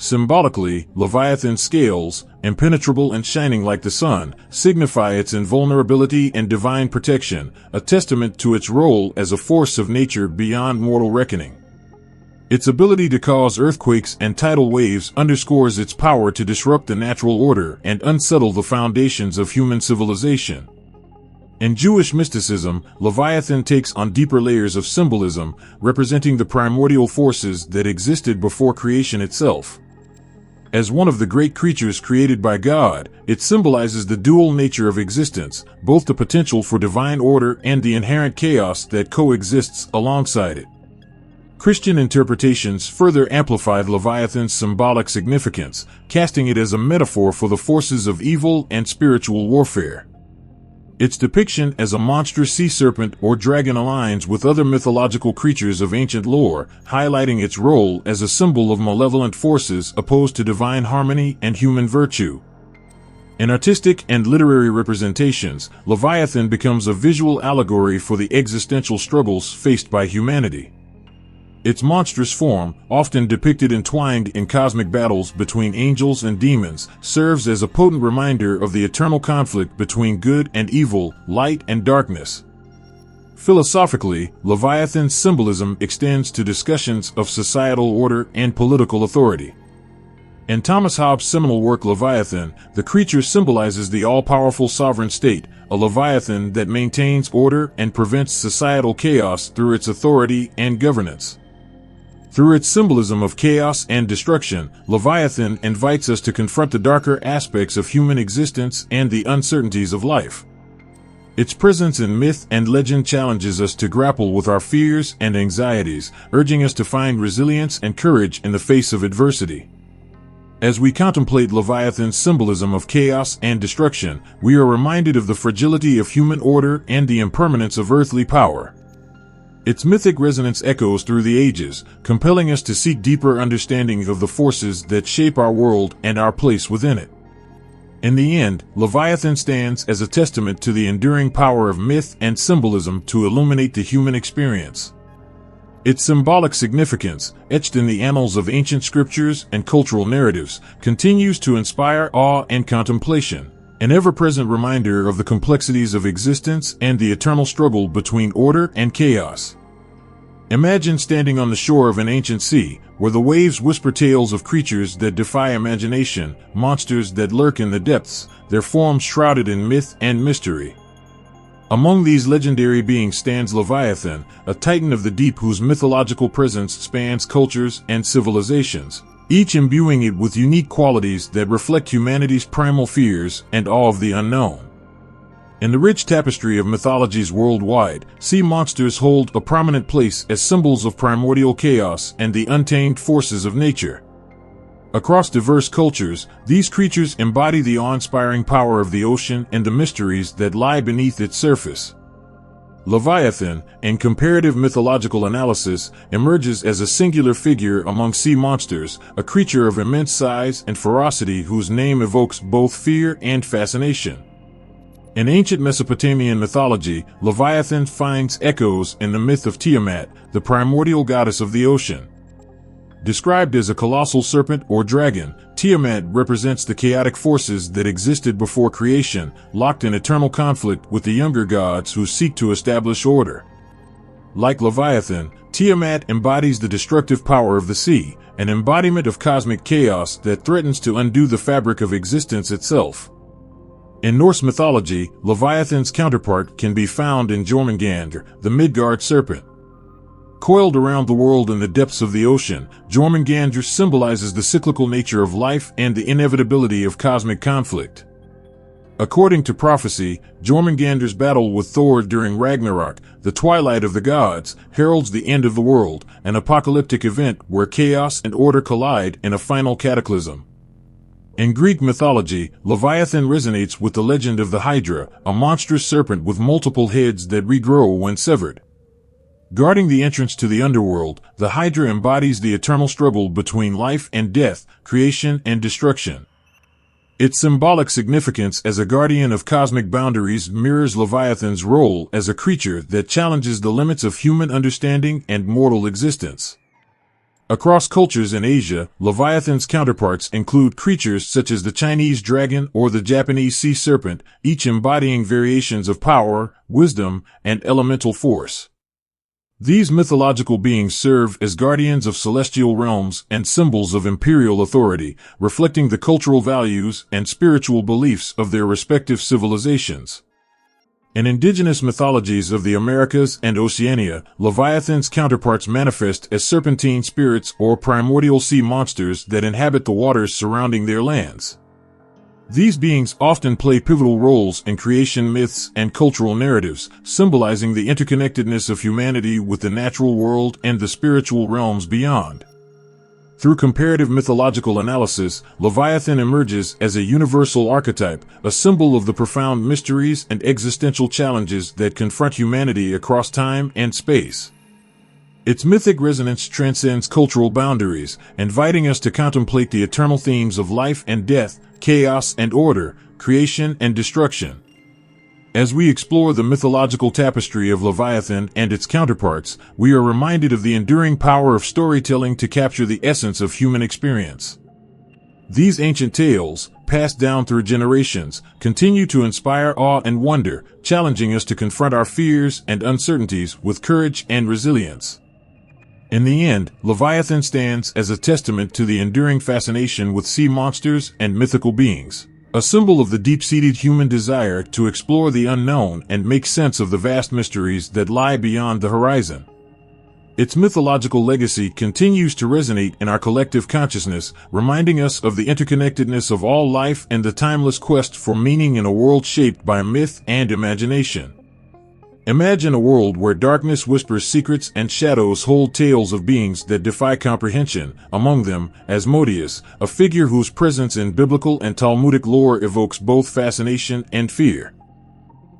Symbolically, Leviathan's scales, impenetrable and shining like the sun, signify its invulnerability and divine protection, a testament to its role as a force of nature beyond mortal reckoning. Its ability to cause earthquakes and tidal waves underscores its power to disrupt the natural order and unsettle the foundations of human civilization. In Jewish mysticism, Leviathan takes on deeper layers of symbolism, representing the primordial forces that existed before creation itself. As one of the great creatures created by God, it symbolizes the dual nature of existence, both the potential for divine order and the inherent chaos that coexists alongside it. Christian interpretations further amplified Leviathan's symbolic significance, casting it as a metaphor for the forces of evil and spiritual warfare. Its depiction as a monstrous sea serpent or dragon aligns with other mythological creatures of ancient lore, highlighting its role as a symbol of malevolent forces opposed to divine harmony and human virtue. In artistic and literary representations, Leviathan becomes a visual allegory for the existential struggles faced by humanity. Its monstrous form, often depicted entwined in cosmic battles between angels and demons, serves as a potent reminder of the eternal conflict between good and evil, light and darkness. Philosophically, Leviathan's symbolism extends to discussions of societal order and political authority. In Thomas Hobbes' seminal work Leviathan, the creature symbolizes the all-powerful sovereign state, a Leviathan that maintains order and prevents societal chaos through its authority and governance. Through its symbolism of chaos and destruction, Leviathan invites us to confront the darker aspects of human existence and the uncertainties of life. Its presence in myth and legend challenges us to grapple with our fears and anxieties, urging us to find resilience and courage in the face of adversity. As we contemplate Leviathan's symbolism of chaos and destruction, we are reminded of the fragility of human order and the impermanence of earthly power. Its mythic resonance echoes through the ages, compelling us to seek deeper understanding of the forces that shape our world and our place within it. In the end, Leviathan stands as a testament to the enduring power of myth and symbolism to illuminate the human experience. Its symbolic significance, etched in the annals of ancient scriptures and cultural narratives, continues to inspire awe and contemplation, an ever-present reminder of the complexities of existence and the eternal struggle between order and chaos. Imagine standing on the shore of an ancient sea, where the waves whisper tales of creatures that defy imagination, monsters that lurk in the depths, their forms shrouded in myth and mystery. Among these legendary beings stands Leviathan, a titan of the deep whose mythological presence spans cultures and civilizations, each imbuing it with unique qualities that reflect humanity's primal fears and awe of the unknown. In the rich tapestry of mythologies worldwide, sea monsters hold a prominent place as symbols of primordial chaos and the untamed forces of nature. Across diverse cultures, these creatures embody the awe-inspiring power of the ocean and the mysteries that lie beneath its surface. Leviathan, in comparative mythological analysis, emerges as a singular figure among sea monsters, a creature of immense size and ferocity whose name evokes both fear and fascination. In ancient Mesopotamian mythology, Leviathan finds echoes in the myth of Tiamat, the primordial goddess of the ocean. Described as a colossal serpent or dragon, Tiamat represents the chaotic forces that existed before creation, locked in eternal conflict with the younger gods who seek to establish order. Like Leviathan, Tiamat embodies the destructive power of the sea, an embodiment of cosmic chaos that threatens to undo the fabric of existence itself. In Norse mythology, Leviathan's counterpart can be found in Jormungandr, the Midgard serpent. Coiled around the world in the depths of the ocean, Jormungandr symbolizes the cyclical nature of life and the inevitability of cosmic conflict. According to prophecy, Jormungandr's battle with Thor during Ragnarok, the twilight of the gods, heralds the end of the world, an apocalyptic event where chaos and order collide in a final cataclysm. In Greek mythology, Leviathan resonates with the legend of the Hydra, a monstrous serpent with multiple heads that regrow when severed. Guarding the entrance to the underworld, the Hydra embodies the eternal struggle between life and death, creation and destruction. Its symbolic significance as a guardian of cosmic boundaries mirrors Leviathan's role as a creature that challenges the limits of human understanding and mortal existence. Across cultures in Asia, Leviathan's counterparts include creatures such as the Chinese dragon or the Japanese sea serpent, each embodying variations of power, wisdom, and elemental force. These mythological beings serve as guardians of celestial realms and symbols of imperial authority, reflecting the cultural values and spiritual beliefs of their respective civilizations. In indigenous mythologies of the Americas and Oceania, Leviathan's counterparts manifest as serpentine spirits or primordial sea monsters that inhabit the waters surrounding their lands. These beings often play pivotal roles in creation myths and cultural narratives, symbolizing the interconnectedness of humanity with the natural world and the spiritual realms beyond. Through comparative mythological analysis, Leviathan emerges as a universal archetype, a symbol of the profound mysteries and existential challenges that confront humanity across time and space. Its mythic resonance transcends cultural boundaries, inviting us to contemplate the eternal themes of life and death, chaos and order, creation and destruction. As we explore the mythological tapestry of Leviathan and its counterparts, we are reminded of the enduring power of storytelling to capture the essence of human experience. These ancient tales, passed down through generations, continue to inspire awe and wonder, challenging us to confront our fears and uncertainties with courage and resilience. In the end, Leviathan stands as a testament to the enduring fascination with sea monsters and mythical beings, a symbol of the deep-seated human desire to explore the unknown and make sense of the vast mysteries that lie beyond the horizon. Its mythological legacy continues to resonate in our collective consciousness, reminding us of the interconnectedness of all life and the timeless quest for meaning in a world shaped by myth and imagination. Imagine a world where darkness whispers secrets and shadows hold tales of beings that defy comprehension, among them, Asmodeus, a figure whose presence in biblical and Talmudic lore evokes both fascination and fear.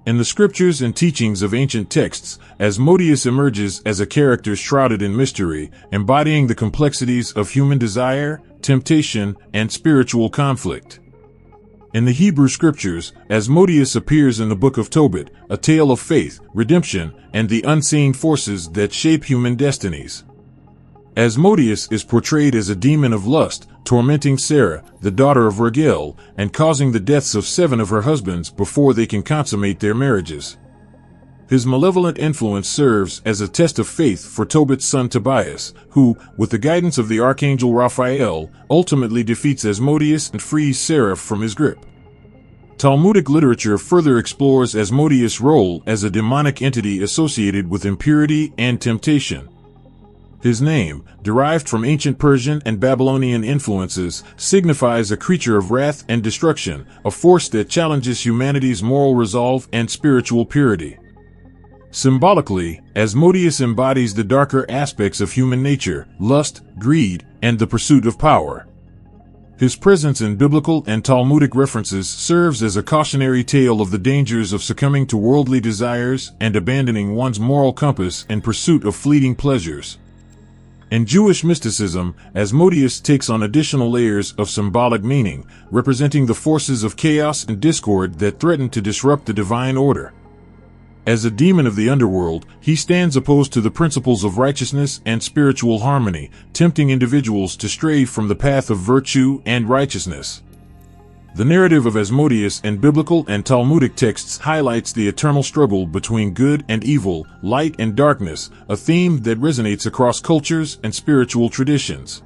In the scriptures and teachings of ancient texts, Asmodeus emerges as a character shrouded in mystery, embodying the complexities of human desire, temptation, and spiritual conflict. In the Hebrew scriptures, Asmodeus appears in the Book of Tobit, a tale of faith, redemption, and the unseen forces that shape human destinies. Asmodeus is portrayed as a demon of lust, tormenting Sarah, the daughter of Raguel, and causing the deaths of 7 of her husbands before they can consummate their marriages. His malevolent influence serves as a test of faith for Tobit's son Tobias, who, with the guidance of the archangel Raphael, ultimately defeats Asmodeus and frees Sarah from his grip. Talmudic literature further explores Asmodeus' role as a demonic entity associated with impurity and temptation. His name, derived from ancient Persian and Babylonian influences, signifies a creature of wrath and destruction, a force that challenges humanity's moral resolve and spiritual purity. Symbolically, Asmodeus embodies the darker aspects of human nature, lust, greed, and the pursuit of power. His presence in biblical and Talmudic references serves as a cautionary tale of the dangers of succumbing to worldly desires and abandoning one's moral compass in pursuit of fleeting pleasures. In Jewish mysticism, Asmodeus takes on additional layers of symbolic meaning, representing the forces of chaos and discord that threaten to disrupt the divine order. As a demon of the underworld, he stands opposed to the principles of righteousness and spiritual harmony, tempting individuals to stray from the path of virtue and righteousness. The narrative of Asmodeus in biblical and Talmudic texts highlights the eternal struggle between good and evil, light and darkness, a theme that resonates across cultures and spiritual traditions.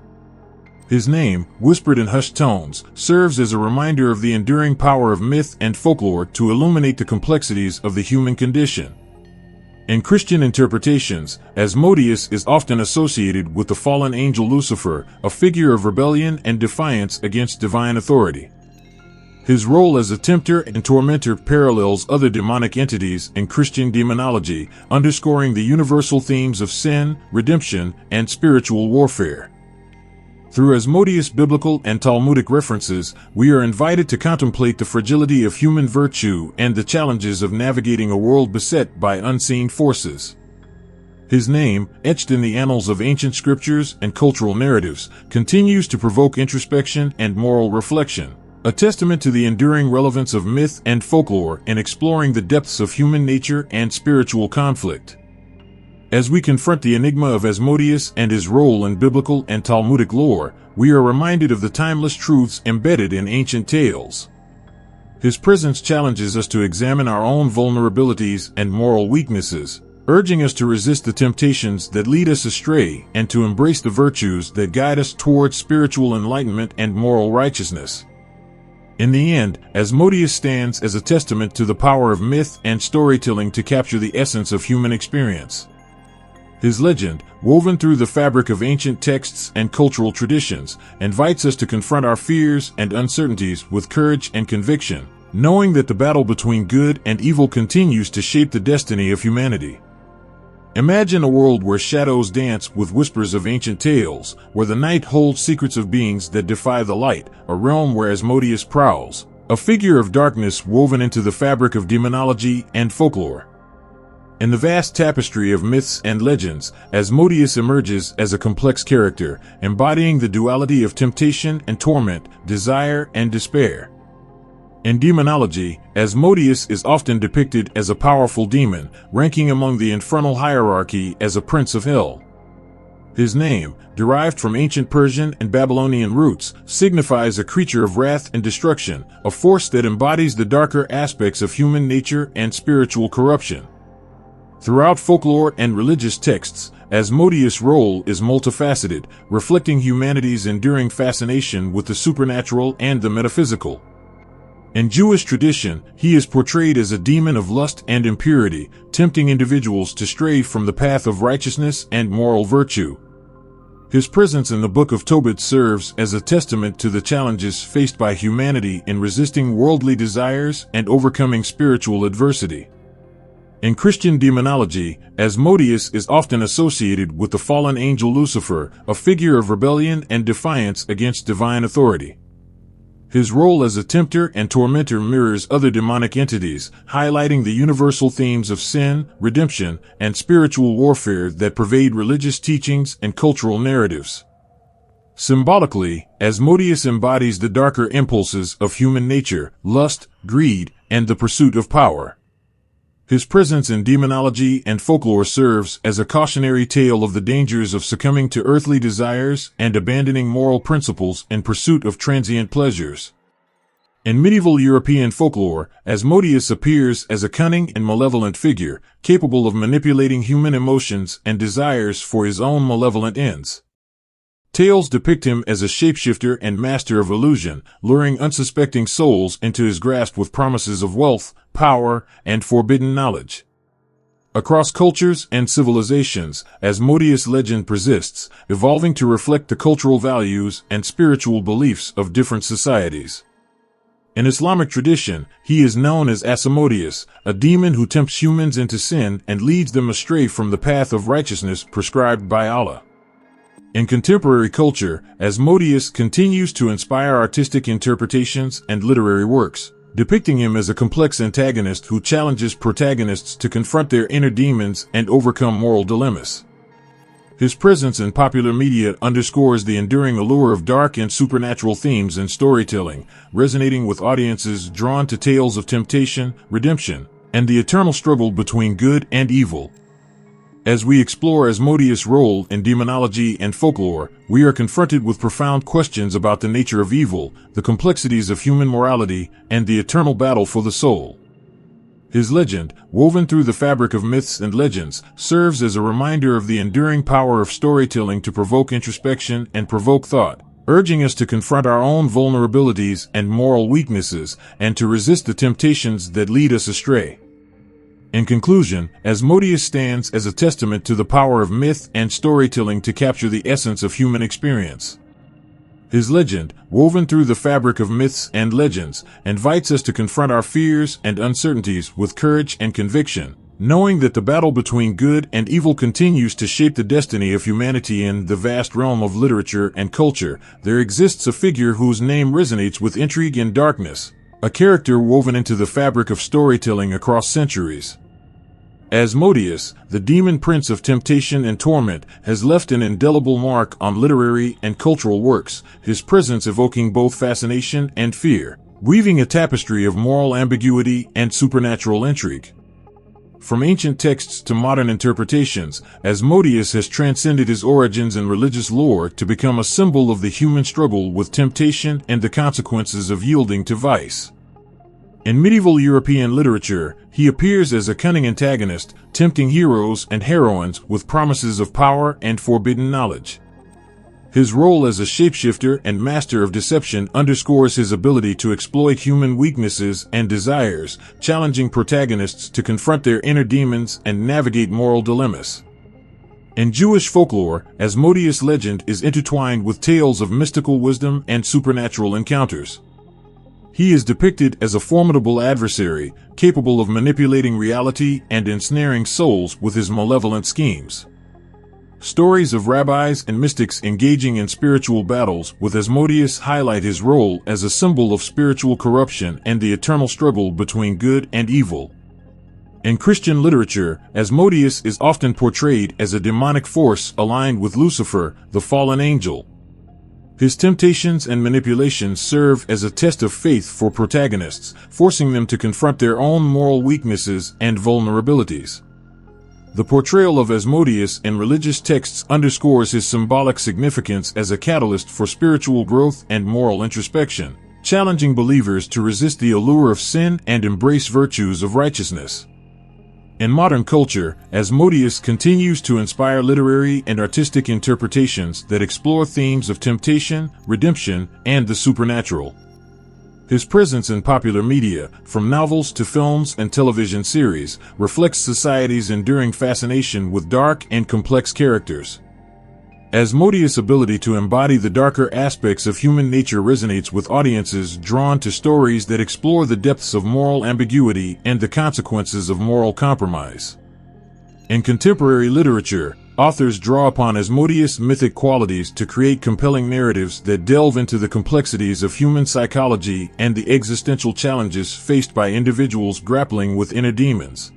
His name, whispered in hushed tones, serves as a reminder of the enduring power of myth and folklore to illuminate the complexities of the human condition. In Christian interpretations, Asmodeus is often associated with the fallen angel Lucifer, a figure of rebellion and defiance against divine authority. His role as a tempter and tormentor parallels other demonic entities in Christian demonology, underscoring the universal themes of sin, redemption, and spiritual warfare. Through Asmodeus' biblical and Talmudic references, we are invited to contemplate the fragility of human virtue and the challenges of navigating a world beset by unseen forces. His name, etched in the annals of ancient scriptures and cultural narratives, continues to provoke introspection and moral reflection, a testament to the enduring relevance of myth and folklore in exploring the depths of human nature and spiritual conflict. As we confront the enigma of Asmodeus and his role in biblical and Talmudic lore, we are reminded of the timeless truths embedded in ancient tales. His presence challenges us to examine our own vulnerabilities and moral weaknesses, urging us to resist the temptations that lead us astray and to embrace the virtues that guide us towards spiritual enlightenment and moral righteousness. In the end, Asmodeus stands as a testament to the power of myth and storytelling to capture the essence of human experience. His legend, woven through the fabric of ancient texts and cultural traditions, invites us to confront our fears and uncertainties with courage and conviction, knowing that the battle between good and evil continues to shape the destiny of humanity. Imagine a world where shadows dance with whispers of ancient tales, where the night holds secrets of beings that defy the light, a realm where Asmodeus prowls, a figure of darkness woven into the fabric of demonology and folklore. In the vast tapestry of myths and legends, Asmodeus emerges as a complex character, embodying the duality of temptation and torment, desire and despair. In demonology, Asmodeus is often depicted as a powerful demon, ranking among the infernal hierarchy as a prince of hell. His name, derived from ancient Persian and Babylonian roots, signifies a creature of wrath and destruction, a force that embodies the darker aspects of human nature and spiritual corruption. Throughout folklore and religious texts, Asmodeus' role is multifaceted, reflecting humanity's enduring fascination with the supernatural and the metaphysical. In Jewish tradition, he is portrayed as a demon of lust and impurity, tempting individuals to stray from the path of righteousness and moral virtue. His presence in the Book of Tobit serves as a testament to the challenges faced by humanity in resisting worldly desires and overcoming spiritual adversity. In Christian demonology, Asmodeus is often associated with the fallen angel Lucifer, a figure of rebellion and defiance against divine authority. His role as a tempter and tormentor mirrors other demonic entities, highlighting the universal themes of sin, redemption, and spiritual warfare that pervade religious teachings and cultural narratives. Symbolically, Asmodeus embodies the darker impulses of human nature, lust, greed, and the pursuit of power. His presence in demonology and folklore serves as a cautionary tale of the dangers of succumbing to earthly desires and abandoning moral principles in pursuit of transient pleasures. In medieval European folklore, Asmodeus appears as a cunning and malevolent figure, capable of manipulating human emotions and desires for his own malevolent ends. Tales depict him as a shapeshifter and master of illusion, luring unsuspecting souls into his grasp with promises of wealth, power, and forbidden knowledge. Across cultures and civilizations, Asmodeus' legend persists, evolving to reflect the cultural values and spiritual beliefs of different societies. In Islamic tradition, he is known as Asmodeus, a demon who tempts humans into sin and leads them astray from the path of righteousness prescribed by Allah. In contemporary culture, Asmodeus continues to inspire artistic interpretations and literary works, depicting him as a complex antagonist who challenges protagonists to confront their inner demons and overcome moral dilemmas. His presence in popular media underscores the enduring allure of dark and supernatural themes in storytelling, resonating with audiences drawn to tales of temptation, redemption, and the eternal struggle between good and evil. As we explore Asmodeus' role in demonology and folklore, we are confronted with profound questions about the nature of evil, the complexities of human morality, and the eternal battle for the soul. His legend, woven through the fabric of myths and legends, serves as a reminder of the enduring power of storytelling to provoke introspection and provoke thought, urging us to confront our own vulnerabilities and moral weaknesses, and to resist the temptations that lead us astray. In conclusion, Asmodeus stands as a testament to the power of myth and storytelling to capture the essence of human experience. His legend, woven through the fabric of myths and legends, invites us to confront our fears and uncertainties with courage and conviction, knowing that the battle between good and evil continues to shape the destiny of humanity. In the vast realm of literature and culture, there exists a figure whose name resonates with intrigue and darkness, a character woven into the fabric of storytelling across centuries. Asmodeus, the demon prince of temptation and torment, has left an indelible mark on literary and cultural works, his presence evoking both fascination and fear, weaving a tapestry of moral ambiguity and supernatural intrigue. From ancient texts to modern interpretations, Asmodeus has transcended his origins in religious lore to become a symbol of the human struggle with temptation and the consequences of yielding to vice. In medieval European literature, he appears as a cunning antagonist, tempting heroes and heroines with promises of power and forbidden knowledge. His role as a shapeshifter and master of deception underscores his ability to exploit human weaknesses and desires, challenging protagonists to confront their inner demons and navigate moral dilemmas. In Jewish folklore, Asmodeus' legend is intertwined with tales of mystical wisdom and supernatural encounters. He is depicted as a formidable adversary, capable of manipulating reality and ensnaring souls with his malevolent schemes. Stories of rabbis and mystics engaging in spiritual battles with Asmodeus highlight his role as a symbol of spiritual corruption and the eternal struggle between good and evil. In Christian literature, Asmodeus is often portrayed as a demonic force aligned with Lucifer, the fallen angel. His temptations and manipulations serve as a test of faith for protagonists, forcing them to confront their own moral weaknesses and vulnerabilities. The portrayal of Asmodeus in religious texts underscores his symbolic significance as a catalyst for spiritual growth and moral introspection, challenging believers to resist the allure of sin and embrace virtues of righteousness. In modern culture, Asmodeus continues to inspire literary and artistic interpretations that explore themes of temptation, redemption, and the supernatural. His presence in popular media, from novels to films and television series, reflects society's enduring fascination with dark and complex characters. Asmodeus' ability to embody the darker aspects of human nature resonates with audiences drawn to stories that explore the depths of moral ambiguity and the consequences of moral compromise. In contemporary literature, authors draw upon Asmodeus' mythic qualities to create compelling narratives that delve into the complexities of human psychology and the existential challenges faced by individuals grappling with inner demons.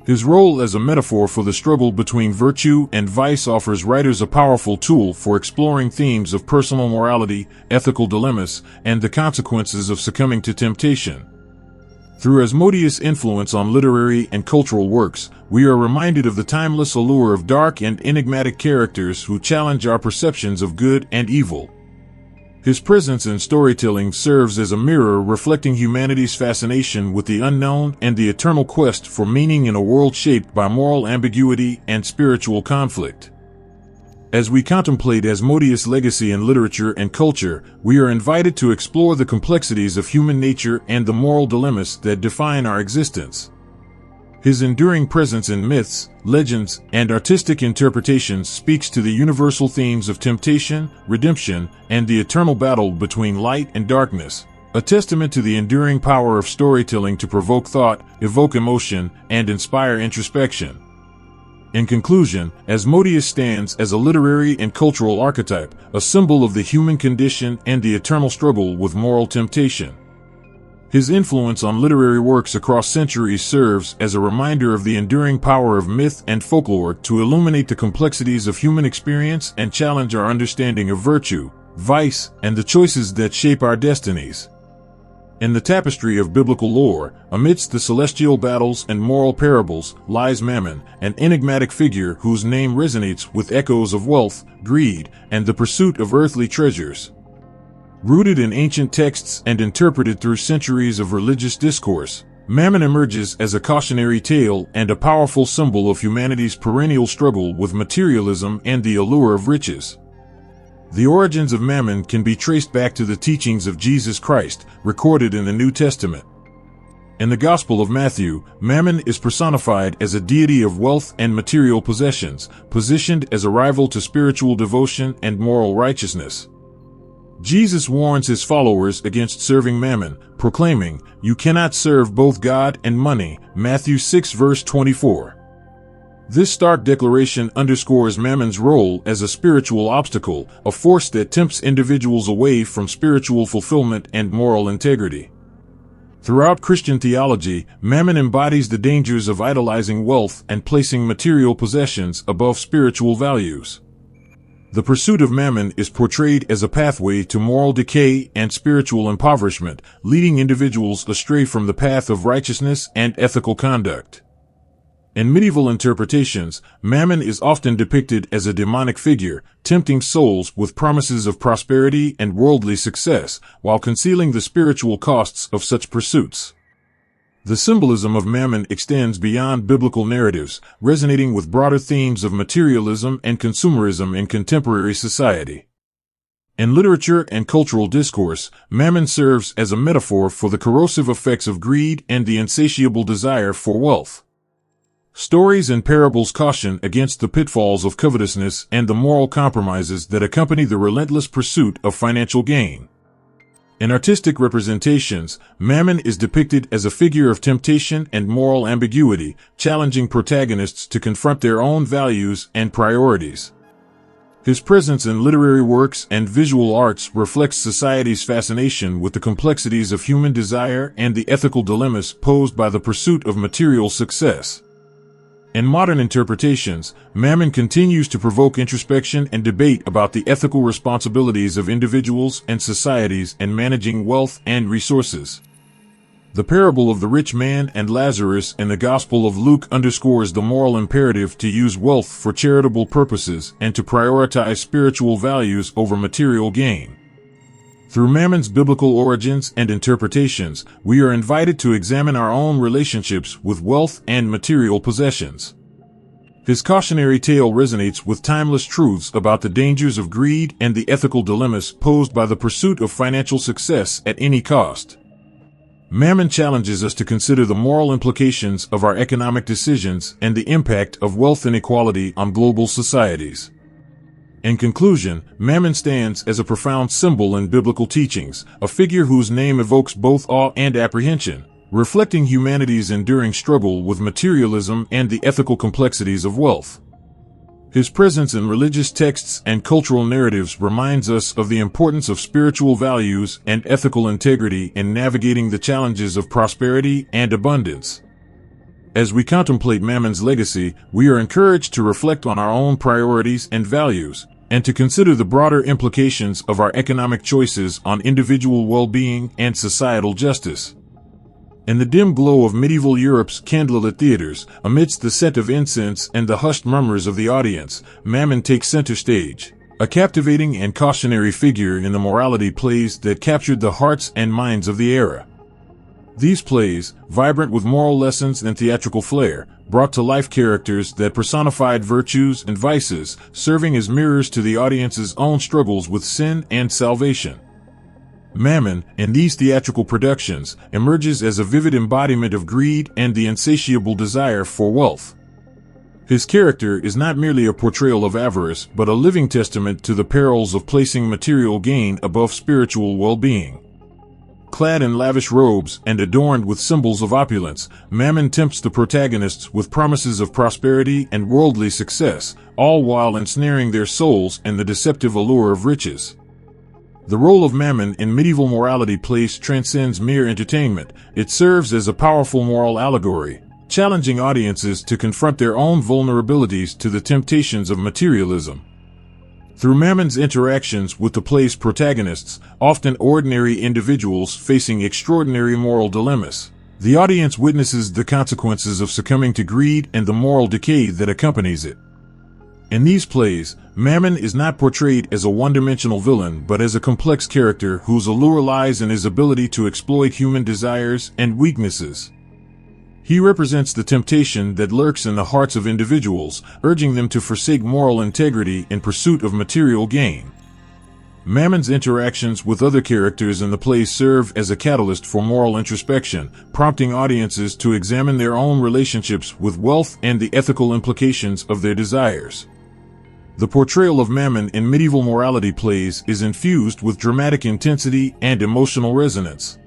His role as a metaphor for the struggle between virtue and vice offers writers a powerful tool for exploring themes of personal morality, ethical dilemmas, and the consequences of succumbing to temptation. Through Asmodeus' influence on literary and cultural works, we are reminded of the timeless allure of dark and enigmatic characters who challenge our perceptions of good and evil. His presence in storytelling serves as a mirror reflecting humanity's fascination with the unknown and the eternal quest for meaning in a world shaped by moral ambiguity and spiritual conflict. As we contemplate Asmodeus' legacy in literature and culture, we are invited to explore the complexities of human nature and the moral dilemmas that define our existence. His enduring presence in myths, legends, and artistic interpretations speaks to the universal themes of temptation, redemption, and the eternal battle between light and darkness, a testament to the enduring power of storytelling to provoke thought, evoke emotion, and inspire introspection. In conclusion, Asmodeus stands as a literary and cultural archetype, a symbol of the human condition and the eternal struggle with moral temptation. His influence on literary works across centuries serves as a reminder of the enduring power of myth and folklore to illuminate the complexities of human experience and challenge our understanding of virtue, vice, and the choices that shape our destinies. In the tapestry of biblical lore, amidst the celestial battles and moral parables, lies Mammon, an enigmatic figure whose name resonates with echoes of wealth, greed, and the pursuit of earthly treasures. Rooted in ancient texts and interpreted through centuries of religious discourse, Mammon emerges as a cautionary tale and a powerful symbol of humanity's perennial struggle with materialism and the allure of riches. The origins of Mammon can be traced back to the teachings of Jesus Christ, recorded in the New Testament. In the Gospel of Matthew, Mammon is personified as a deity of wealth and material possessions, positioned as a rival to spiritual devotion and moral righteousness. Jesus warns his followers against serving Mammon, proclaiming, "You cannot serve both God and money," Matthew 6 verse 24. This stark declaration underscores Mammon's role as a spiritual obstacle, a force that tempts individuals away from spiritual fulfillment and moral integrity. Throughout Christian theology, Mammon embodies the dangers of idolizing wealth and placing material possessions above spiritual values. The pursuit of Mammon is portrayed as a pathway to moral decay and spiritual impoverishment, leading individuals astray from the path of righteousness and ethical conduct. In medieval interpretations, Mammon is often depicted as a demonic figure, tempting souls with promises of prosperity and worldly success, while concealing the spiritual costs of such pursuits. The symbolism of Mammon extends beyond biblical narratives, resonating with broader themes of materialism and consumerism in contemporary society. In literature and cultural discourse, Mammon serves as a metaphor for the corrosive effects of greed and the insatiable desire for wealth. Stories and parables caution against the pitfalls of covetousness and the moral compromises that accompany the relentless pursuit of financial gain. In artistic representations, Mammon is depicted as a figure of temptation and moral ambiguity, challenging protagonists to confront their own values and priorities. His presence in literary works and visual arts reflects society's fascination with the complexities of human desire and the ethical dilemmas posed by the pursuit of material success. In modern interpretations, Mammon continues to provoke introspection and debate about the ethical responsibilities of individuals and societies in managing wealth and resources. The parable of the rich man and Lazarus in the Gospel of Luke underscores the moral imperative to use wealth for charitable purposes and to prioritize spiritual values over material gain. Through Mammon's biblical origins and interpretations, we are invited to examine our own relationships with wealth and material possessions. His cautionary tale resonates with timeless truths about the dangers of greed and the ethical dilemmas posed by the pursuit of financial success at any cost. Mammon challenges us to consider the moral implications of our economic decisions and the impact of wealth inequality on global societies. In conclusion, Mammon stands as a profound symbol in biblical teachings, a figure whose name evokes both awe and apprehension, reflecting humanity's enduring struggle with materialism and the ethical complexities of wealth. His presence in religious texts and cultural narratives reminds us of the importance of spiritual values and ethical integrity in navigating the challenges of prosperity and abundance. As we contemplate Mammon's legacy, we are encouraged to reflect on our own priorities and values, and to consider the broader implications of our economic choices on individual well-being and societal justice. In the dim glow of medieval Europe's candlelit theaters, amidst the scent of incense and the hushed murmurs of the audience, Mammon takes center stage, a captivating and cautionary figure in the morality plays that captured the hearts and minds of the era. These plays, vibrant with moral lessons and theatrical flair, brought to life characters that personified virtues and vices, serving as mirrors to the audience's own struggles with sin and salvation. Mammon, in these theatrical productions, emerges as a vivid embodiment of greed and the insatiable desire for wealth. His character is not merely a portrayal of avarice, but a living testament to the perils of placing material gain above spiritual well-being. Clad in lavish robes and adorned with symbols of opulence, Mammon tempts the protagonists with promises of prosperity and worldly success, all while ensnaring their souls in the deceptive allure of riches. The role of Mammon in medieval morality plays transcends mere entertainment. It serves as a powerful moral allegory, challenging audiences to confront their own vulnerabilities to the temptations of materialism. Through Mammon's interactions with the play's protagonists, often ordinary individuals facing extraordinary moral dilemmas, the audience witnesses the consequences of succumbing to greed and the moral decay that accompanies it. In these plays, Mammon is not portrayed as a one-dimensional villain but as a complex character whose allure lies in his ability to exploit human desires and weaknesses. He represents the temptation that lurks in the hearts of individuals, urging them to forsake moral integrity in pursuit of material gain. Mammon's interactions with other characters in the play serve as a catalyst for moral introspection, prompting audiences to examine their own relationships with wealth and the ethical implications of their desires. The portrayal of Mammon in medieval morality plays is infused with dramatic intensity and emotional resonance.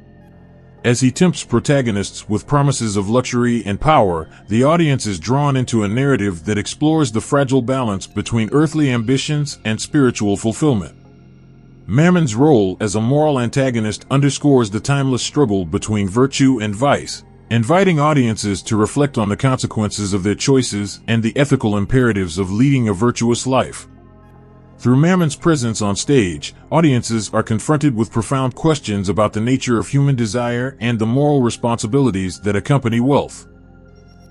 As he tempts protagonists with promises of luxury and power, the audience is drawn into a narrative that explores the fragile balance between earthly ambitions and spiritual fulfillment. Mammon's role as a moral antagonist underscores the timeless struggle between virtue and vice, inviting audiences to reflect on the consequences of their choices and the ethical imperatives of leading a virtuous life. Through Mammon's presence on stage, audiences are confronted with profound questions about the nature of human desire and the moral responsibilities that accompany wealth.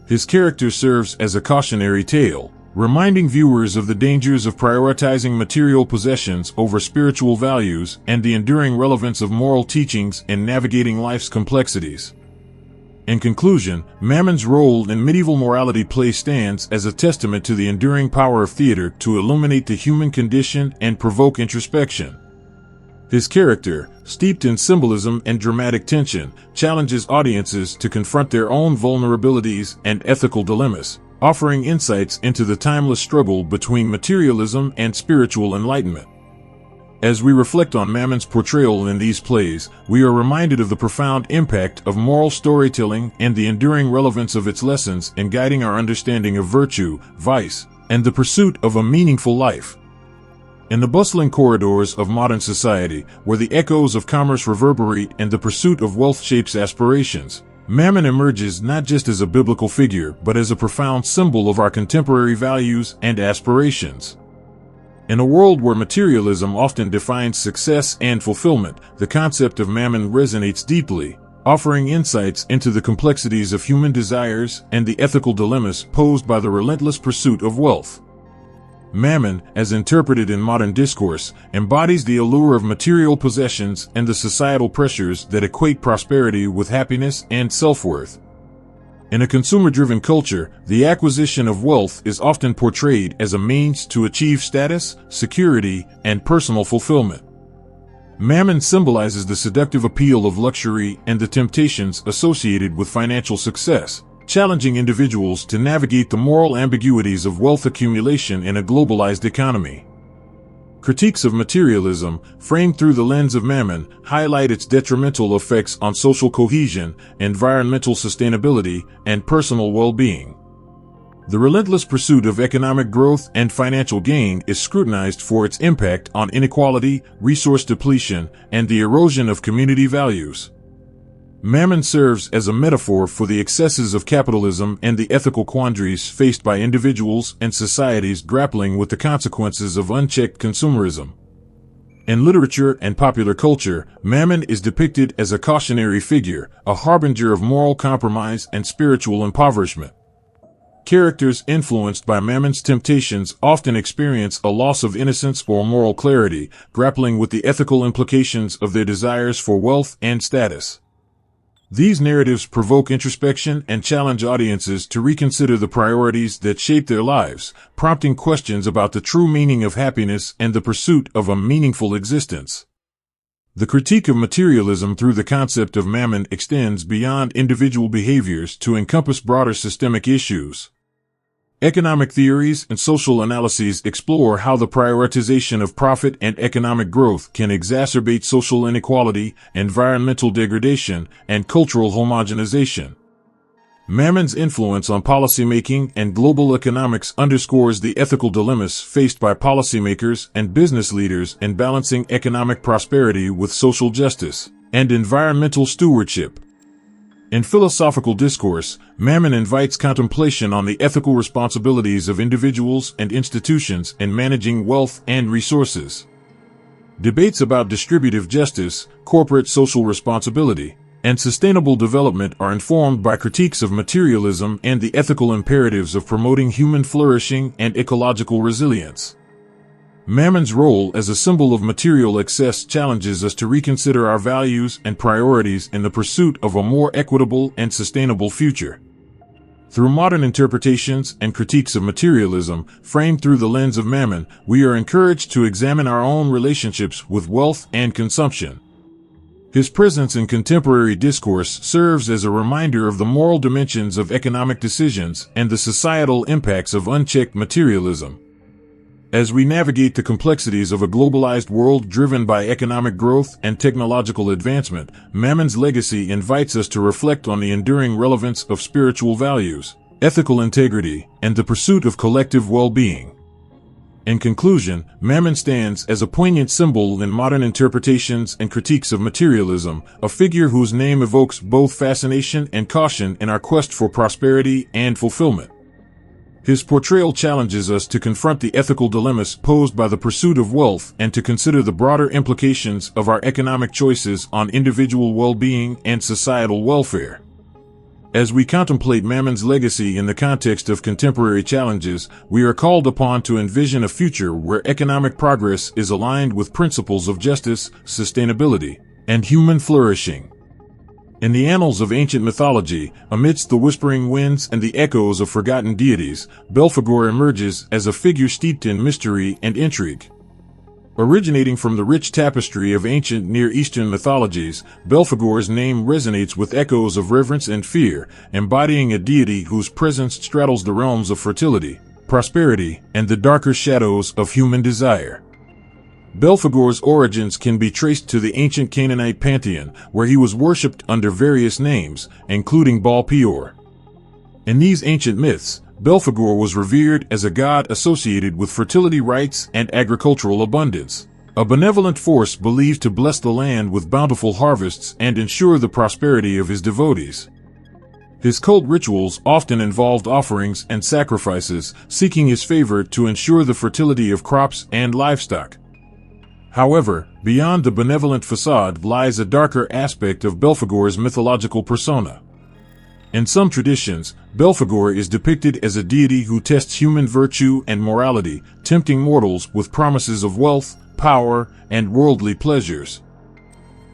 His character serves as a cautionary tale, reminding viewers of the dangers of prioritizing material possessions over spiritual values and the enduring relevance of moral teachings in navigating life's complexities. In conclusion, Mammon's role in medieval morality play stands as a testament to the enduring power of theater to illuminate the human condition and provoke introspection. His character, steeped in symbolism and dramatic tension, challenges audiences to confront their own vulnerabilities and ethical dilemmas, offering insights into the timeless struggle between materialism and spiritual enlightenment. As we reflect on Mammon's portrayal in these plays, we are reminded of the profound impact of moral storytelling and the enduring relevance of its lessons in guiding our understanding of virtue, vice, and the pursuit of a meaningful life. In the bustling corridors of modern society, where the echoes of commerce reverberate and the pursuit of wealth shapes aspirations, Mammon emerges not just as a biblical figure but as a profound symbol of our contemporary values and aspirations. In a world where materialism often defines success and fulfillment, the concept of Mammon resonates deeply, offering insights into the complexities of human desires and the ethical dilemmas posed by the relentless pursuit of wealth. Mammon, as interpreted in modern discourse, embodies the allure of material possessions and the societal pressures that equate prosperity with happiness and self-worth. In a consumer-driven culture, the acquisition of wealth is often portrayed as a means to achieve status, security, and personal fulfillment. Mammon symbolizes the seductive appeal of luxury and the temptations associated with financial success, challenging individuals to navigate the moral ambiguities of wealth accumulation in a globalized economy. Critiques of materialism, framed through the lens of Mammon, highlight its detrimental effects on social cohesion, environmental sustainability, and personal well-being. The relentless pursuit of economic growth and financial gain is scrutinized for its impact on inequality, resource depletion, and the erosion of community values. Mammon serves as a metaphor for the excesses of capitalism and the ethical quandaries faced by individuals and societies grappling with the consequences of unchecked consumerism. In literature and popular culture, Mammon is depicted as a cautionary figure, a harbinger of moral compromise and spiritual impoverishment. Characters influenced by Mammon's temptations often experience a loss of innocence or moral clarity, grappling with the ethical implications of their desires for wealth and status. These narratives provoke introspection and challenge audiences to reconsider the priorities that shape their lives, prompting questions about the true meaning of happiness and the pursuit of a meaningful existence. The critique of materialism through the concept of Mammon extends beyond individual behaviors to encompass broader systemic issues. Economic theories and social analyses explore how the prioritization of profit and economic growth can exacerbate social inequality, environmental degradation, and cultural homogenization. Mammon's influence on policymaking and global economics underscores the ethical dilemmas faced by policymakers and business leaders in balancing economic prosperity with social justice and environmental stewardship. In philosophical discourse, Mammon invites contemplation on the ethical responsibilities of individuals and institutions in managing wealth and resources. Debates about distributive justice, corporate social responsibility, and sustainable development are informed by critiques of materialism and the ethical imperatives of promoting human flourishing and ecological resilience. Mammon's role as a symbol of material excess challenges us to reconsider our values and priorities in the pursuit of a more equitable and sustainable future. Through modern interpretations and critiques of materialism, framed through the lens of Mammon, we are encouraged to examine our own relationships with wealth and consumption. His presence in contemporary discourse serves as a reminder of the moral dimensions of economic decisions and the societal impacts of unchecked materialism. As we navigate the complexities of a globalized world driven by economic growth and technological advancement, Mammon's legacy invites us to reflect on the enduring relevance of spiritual values, ethical integrity, and the pursuit of collective well-being. In conclusion, Mammon stands as a poignant symbol in modern interpretations and critiques of materialism, a figure whose name evokes both fascination and caution in our quest for prosperity and fulfillment. His portrayal challenges us to confront the ethical dilemmas posed by the pursuit of wealth and to consider the broader implications of our economic choices on individual well-being and societal welfare. As we contemplate Mammon's legacy in the context of contemporary challenges, we are called upon to envision a future where economic progress is aligned with principles of justice, sustainability, and human flourishing. In the annals of ancient mythology, amidst the whispering winds and the echoes of forgotten deities, Belphegor emerges as a figure steeped in mystery and intrigue. Originating from the rich tapestry of ancient Near Eastern mythologies, Belphegor's name resonates with echoes of reverence and fear, embodying a deity whose presence straddles the realms of fertility, prosperity, and the darker shadows of human desire. Belphegor's origins can be traced to the ancient Canaanite pantheon, where he was worshipped under various names, including Baal Peor. In these ancient myths, Belphegor was revered as a god associated with fertility rites and agricultural abundance, a benevolent force believed to bless the land with bountiful harvests and ensure the prosperity of his devotees. His cult rituals often involved offerings and sacrifices, seeking his favor to ensure the fertility of crops and livestock. However, beyond the benevolent facade lies a darker aspect of Belphegor's mythological persona. In some traditions, Belphegor is depicted as a deity who tests human virtue and morality, tempting mortals with promises of wealth, power, and worldly pleasures.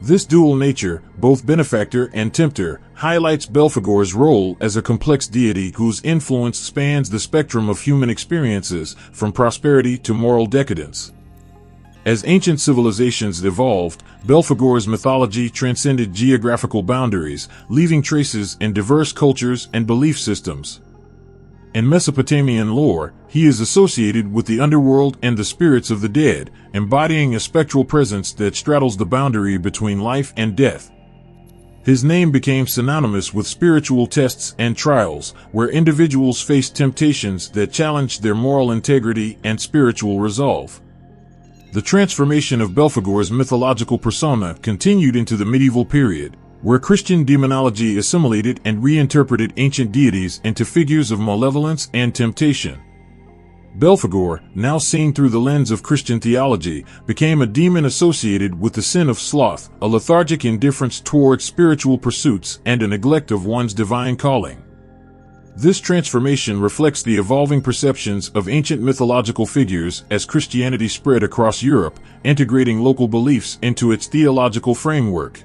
This dual nature, both benefactor and tempter, highlights Belphegor's role as a complex deity whose influence spans the spectrum of human experiences, from prosperity to moral decadence. As ancient civilizations evolved, Belphegor's mythology transcended geographical boundaries, leaving traces in diverse cultures and belief systems. In Mesopotamian lore, he is associated with the underworld and the spirits of the dead, embodying a spectral presence that straddles the boundary between life and death. His name became synonymous with spiritual tests and trials, where individuals faced temptations that challenged their moral integrity and spiritual resolve. The transformation of Belphegor's mythological persona continued into the medieval period, where Christian demonology assimilated and reinterpreted ancient deities into figures of malevolence and temptation. Belphegor, now seen through the lens of Christian theology, became a demon associated with the sin of sloth, a lethargic indifference toward spiritual pursuits and a neglect of one's divine calling. This transformation reflects the evolving perceptions of ancient mythological figures as Christianity spread across Europe, integrating local beliefs into its theological framework.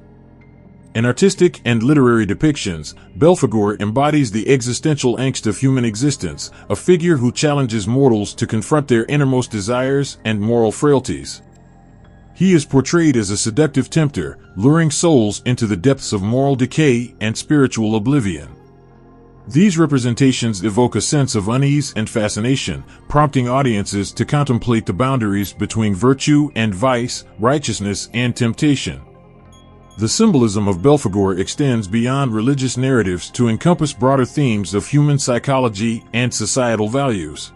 In artistic and literary depictions, Belphegor embodies the existential angst of human existence, a figure who challenges mortals to confront their innermost desires and moral frailties. He is portrayed as a seductive tempter, luring souls into the depths of moral decay and spiritual oblivion. These representations evoke a sense of unease and fascination, prompting audiences to contemplate the boundaries between virtue and vice, righteousness and temptation. The symbolism of Belphegor extends beyond religious narratives to encompass broader themes of human psychology and societal values.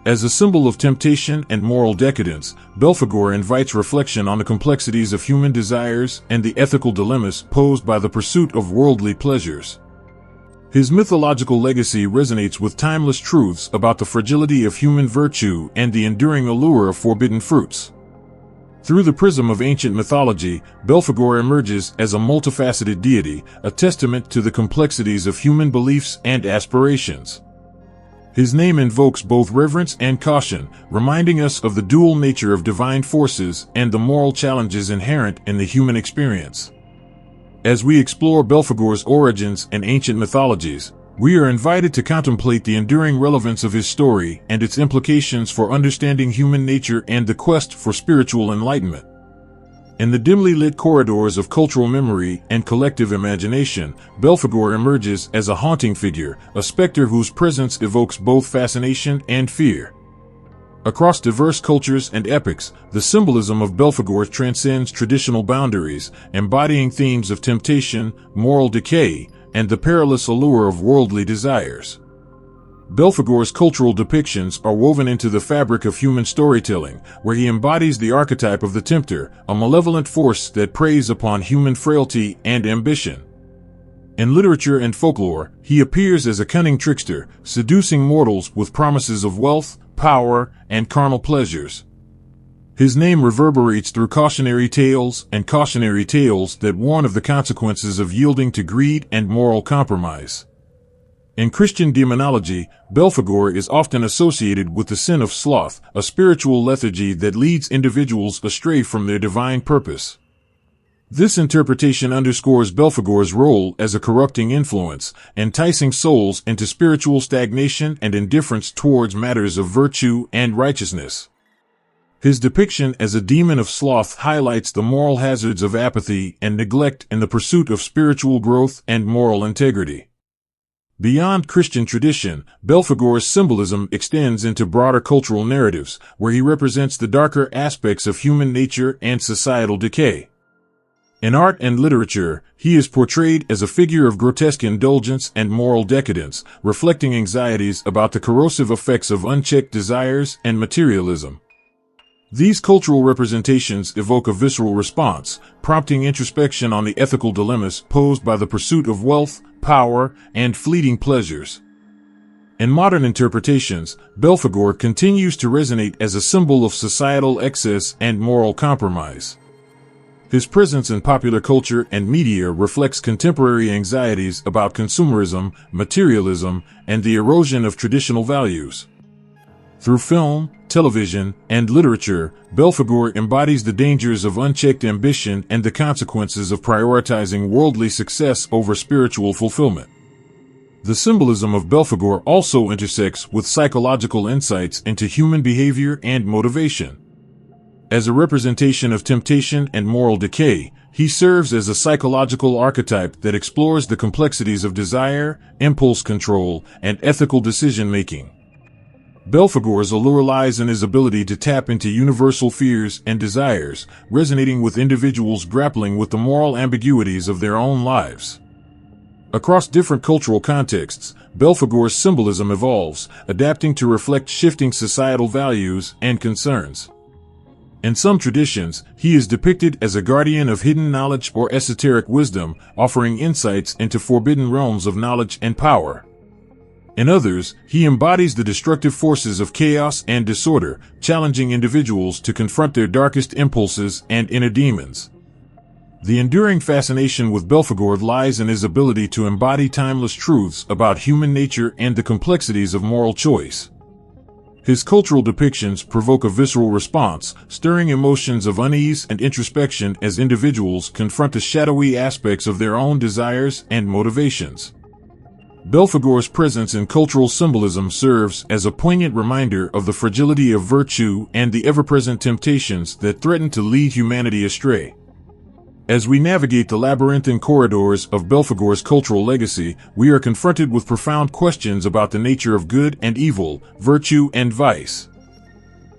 As a symbol of temptation and moral decadence, Belphegor invites reflection on the complexities of human desires and the ethical dilemmas posed by the pursuit of worldly pleasures. His mythological legacy resonates with timeless truths about the fragility of human virtue and the enduring allure of forbidden fruits. Through the prism of ancient mythology, Belphegor emerges as a multifaceted deity, a testament to the complexities of human beliefs and aspirations. His name invokes both reverence and caution, reminding us of the dual nature of divine forces and the moral challenges inherent in the human experience. As we explore Belphegor's origins and ancient mythologies, we are invited to contemplate the enduring relevance of his story and its implications for understanding human nature and the quest for spiritual enlightenment. In the dimly lit corridors of cultural memory and collective imagination, Belphegor emerges as a haunting figure, a specter whose presence evokes both fascination and fear. Across diverse cultures and epochs, the symbolism of Belphegor transcends traditional boundaries, embodying themes of temptation, moral decay, and the perilous allure of worldly desires. Belphegor's cultural depictions are woven into the fabric of human storytelling, where he embodies the archetype of the tempter, a malevolent force that preys upon human frailty and ambition. In literature and folklore, he appears as a cunning trickster, seducing mortals with promises of wealth, power, and carnal pleasures. His name reverberates through cautionary tales that warn of the consequences of yielding to greed and moral compromise. In Christian demonology, Belphegor is often associated with the sin of sloth, a spiritual lethargy that leads individuals astray from their divine purpose. This interpretation underscores Belphegor's role as a corrupting influence, enticing souls into spiritual stagnation and indifference towards matters of virtue and righteousness. His depiction as a demon of sloth highlights the moral hazards of apathy and neglect in the pursuit of spiritual growth and moral integrity. Beyond Christian tradition, Belphegor's symbolism extends into broader cultural narratives, where he represents the darker aspects of human nature and societal decay. In art and literature, he is portrayed as a figure of grotesque indulgence and moral decadence, reflecting anxieties about the corrosive effects of unchecked desires and materialism. These cultural representations evoke a visceral response, prompting introspection on the ethical dilemmas posed by the pursuit of wealth, power, and fleeting pleasures. In modern interpretations, Belphegor continues to resonate as a symbol of societal excess and moral compromise. His presence in popular culture and media reflects contemporary anxieties about consumerism, materialism, and the erosion of traditional values. Through film, television, and literature, Belphegor embodies the dangers of unchecked ambition and the consequences of prioritizing worldly success over spiritual fulfillment. The symbolism of Belphegor also intersects with psychological insights into human behavior and motivation. As a representation of temptation and moral decay, he serves as a psychological archetype that explores the complexities of desire, impulse control, and ethical decision-making. Belphegor's allure lies in his ability to tap into universal fears and desires, resonating with individuals grappling with the moral ambiguities of their own lives. Across different cultural contexts, Belphegor's symbolism evolves, adapting to reflect shifting societal values and concerns. In some traditions, he is depicted as a guardian of hidden knowledge or esoteric wisdom, offering insights into forbidden realms of knowledge and power. In others, he embodies the destructive forces of chaos and disorder, challenging individuals to confront their darkest impulses and inner demons. The enduring fascination with Belphegor lies in his ability to embody timeless truths about human nature and the complexities of moral choice. His cultural depictions provoke a visceral response, stirring emotions of unease and introspection as individuals confront the shadowy aspects of their own desires and motivations. Belphegor's presence in cultural symbolism serves as a poignant reminder of the fragility of virtue and the ever-present temptations that threaten to lead humanity astray. As we navigate the labyrinthine corridors of Belphegor's cultural legacy, we are confronted with profound questions about the nature of good and evil, virtue and vice.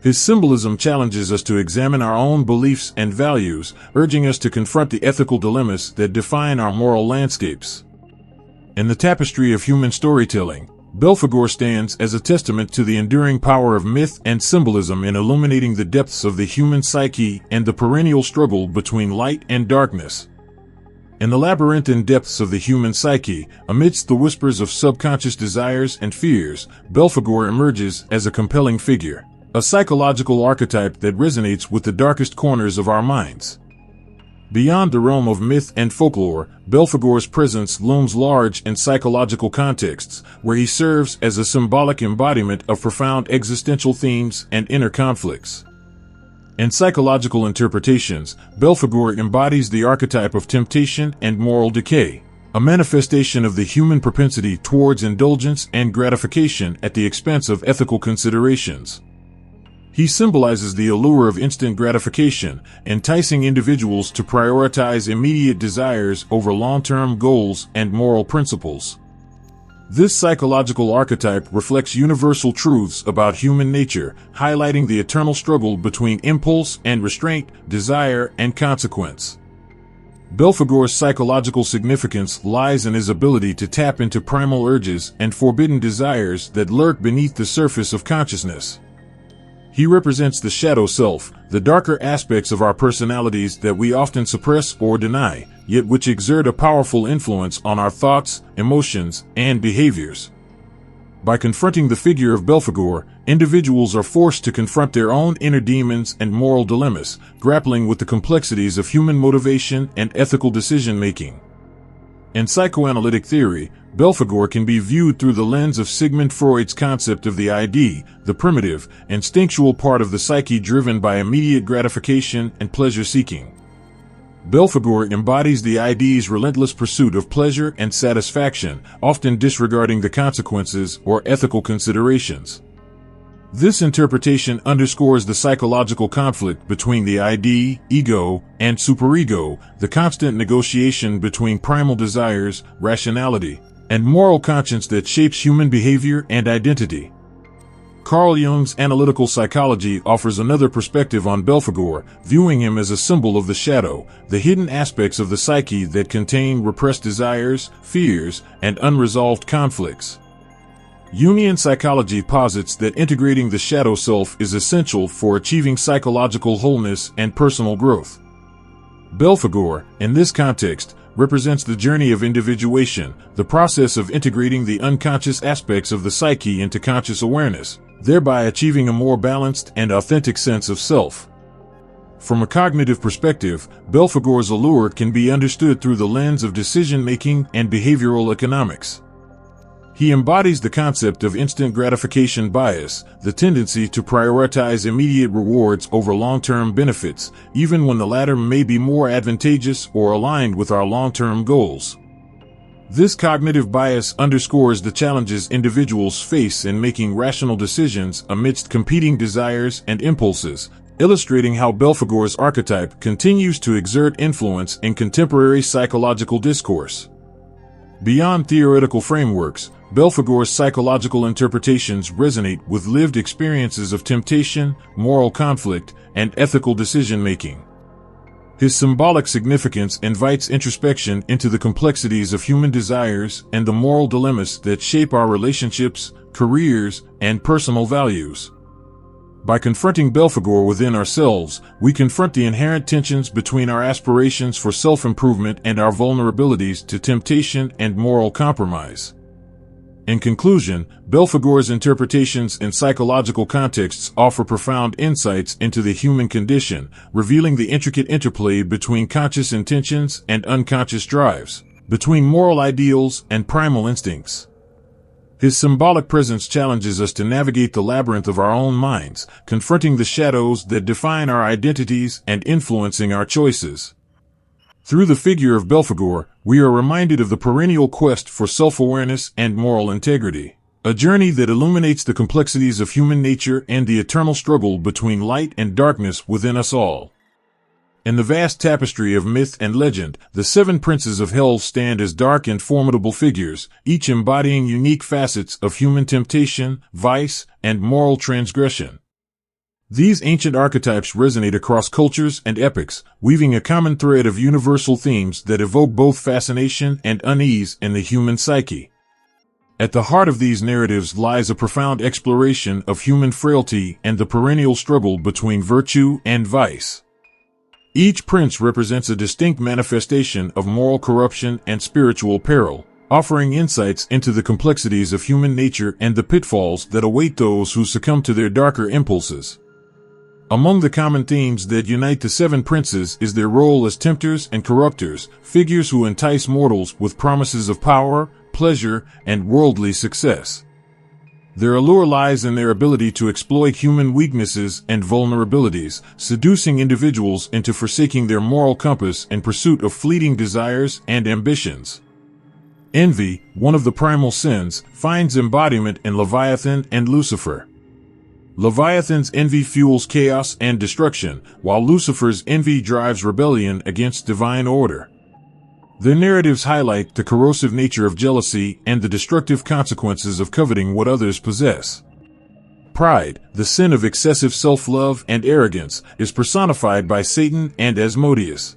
His symbolism challenges us to examine our own beliefs and values, urging us to confront the ethical dilemmas that define our moral landscapes. In the tapestry of human storytelling, Belphegor stands as a testament to the enduring power of myth and symbolism in illuminating the depths of the human psyche and the perennial struggle between light and darkness. In the labyrinthine depths of the human psyche, amidst the whispers of subconscious desires and fears, Belphegor emerges as a compelling figure, a psychological archetype that resonates with the darkest corners of our minds. Beyond the realm of myth and folklore, Belphegor's presence looms large in psychological contexts, where he serves as a symbolic embodiment of profound existential themes and inner conflicts. In psychological interpretations, Belphegor embodies the archetype of temptation and moral decay, a manifestation of the human propensity towards indulgence and gratification at the expense of ethical considerations. He symbolizes the allure of instant gratification, enticing individuals to prioritize immediate desires over long-term goals and moral principles. This psychological archetype reflects universal truths about human nature, highlighting the eternal struggle between impulse and restraint, desire and consequence. Belphegor's psychological significance lies in his ability to tap into primal urges and forbidden desires that lurk beneath the surface of consciousness. He represents the shadow self, the darker aspects of our personalities that we often suppress or deny, yet which exert a powerful influence on our thoughts, emotions, and behaviors. By confronting the figure of Belphegor, individuals are forced to confront their own inner demons and moral dilemmas, grappling with the complexities of human motivation and ethical decision-making. In psychoanalytic theory, Belphegor can be viewed through the lens of Sigmund Freud's concept of the ID, the primitive, instinctual part of the psyche driven by immediate gratification and pleasure-seeking. Belphegor embodies the ID's relentless pursuit of pleasure and satisfaction, often disregarding the consequences or ethical considerations. This interpretation underscores the psychological conflict between the ID, ego, and superego, the constant negotiation between primal desires, rationality, and moral conscience that shapes human behavior and identity. Carl Jung's analytical psychology offers another perspective on Belphegor, viewing him as a symbol of the shadow, the hidden aspects of the psyche that contain repressed desires, fears, and unresolved conflicts. Jungian psychology posits that integrating the shadow self is essential for achieving psychological wholeness and personal growth. Belphegor, in this context, represents the journey of individuation, the process of integrating the unconscious aspects of the psyche into conscious awareness, thereby achieving a more balanced and authentic sense of self. From a cognitive perspective, Belphegor's allure can be understood through the lens of decision-making and behavioral economics. He embodies the concept of instant gratification bias, the tendency to prioritize immediate rewards over long-term benefits, even when the latter may be more advantageous or aligned with our long-term goals. This cognitive bias underscores the challenges individuals face in making rational decisions amidst competing desires and impulses, illustrating how Belphegor's archetype continues to exert influence in contemporary psychological discourse. Beyond theoretical frameworks, Belphegor's psychological interpretations resonate with lived experiences of temptation, moral conflict, and ethical decision-making. His symbolic significance invites introspection into the complexities of human desires and the moral dilemmas that shape our relationships, careers, and personal values. By confronting Belphegor within ourselves, we confront the inherent tensions between our aspirations for self-improvement and our vulnerabilities to temptation and moral compromise. In conclusion, Belphegor's interpretations in psychological contexts offer profound insights into the human condition, revealing the intricate interplay between conscious intentions and unconscious drives, between moral ideals and primal instincts. His symbolic presence challenges us to navigate the labyrinth of our own minds, confronting the shadows that define our identities and influencing our choices. Through the figure of Belphegor, we are reminded of the perennial quest for self-awareness and moral integrity, a journey that illuminates the complexities of human nature and the eternal struggle between light and darkness within us all. In the vast tapestry of myth and legend, the seven princes of hell stand as dark and formidable figures, each embodying unique facets of human temptation, vice, and moral transgression. These ancient archetypes resonate across cultures and epochs, weaving a common thread of universal themes that evoke both fascination and unease in the human psyche. At the heart of these narratives lies a profound exploration of human frailty and the perennial struggle between virtue and vice. Each prince represents a distinct manifestation of moral corruption and spiritual peril, offering insights into the complexities of human nature and the pitfalls that await those who succumb to their darker impulses. Among the common themes that unite the seven princes is their role as tempters and corruptors, figures who entice mortals with promises of power, pleasure, and worldly success. Their allure lies in their ability to exploit human weaknesses and vulnerabilities, seducing individuals into forsaking their moral compass in pursuit of fleeting desires and ambitions. Envy, one of the primal sins, finds embodiment in Leviathan and Lucifer. Leviathan's envy fuels chaos and destruction, while Lucifer's envy drives rebellion against divine order. Their narratives highlight the corrosive nature of jealousy and the destructive consequences of coveting what others possess. Pride, the sin of excessive self-love and arrogance, is personified by Satan and Asmodeus.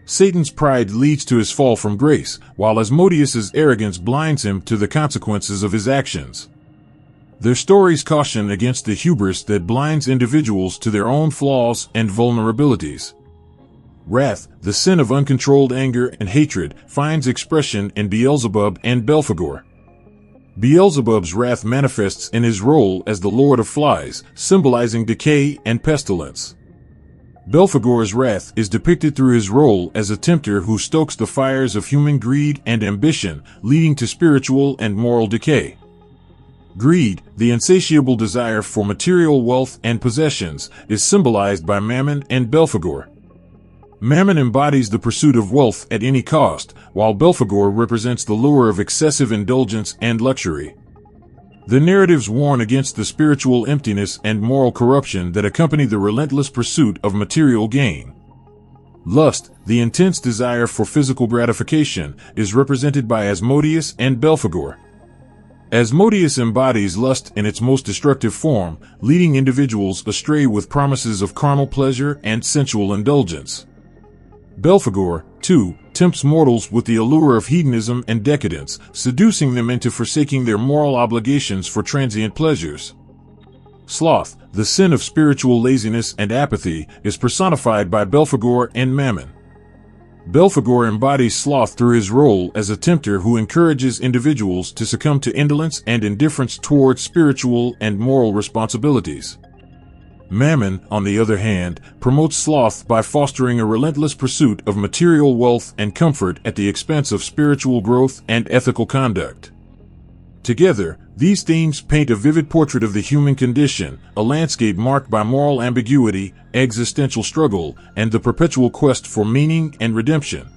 Satan's pride leads to his fall from grace, while Asmodeus's arrogance blinds him to the consequences of his actions. Their stories caution against the hubris that blinds individuals to their own flaws and vulnerabilities. Wrath, the sin of uncontrolled anger and hatred, finds expression in Beelzebub and Belphegor. Beelzebub's wrath manifests in his role as the Lord of Flies, symbolizing decay and pestilence. Belphegor's wrath is depicted through his role as a tempter who stokes the fires of human greed and ambition, leading to spiritual and moral decay. Greed, the insatiable desire for material wealth and possessions, is symbolized by Mammon and Belphegor. Mammon embodies the pursuit of wealth at any cost, while Belphegor represents the lure of excessive indulgence and luxury. The narratives warn against the spiritual emptiness and moral corruption that accompany the relentless pursuit of material gain. Lust, the intense desire for physical gratification, is represented by Asmodeus and Belphegor. Asmodeus embodies lust in its most destructive form, leading individuals astray with promises of carnal pleasure and sensual indulgence. Belphegor, too, tempts mortals with the allure of hedonism and decadence, seducing them into forsaking their moral obligations for transient pleasures. Sloth, the sin of spiritual laziness and apathy, is personified by Belphegor and Mammon. Belphegor embodies sloth through his role as a tempter who encourages individuals to succumb to indolence and indifference towards spiritual and moral responsibilities. Mammon, on the other hand, promotes sloth by fostering a relentless pursuit of material wealth and comfort at the expense of spiritual growth and ethical conduct. Together, these themes paint a vivid portrait of the human condition, a landscape marked by moral ambiguity, existential struggle, and the perpetual quest for meaning and redemption.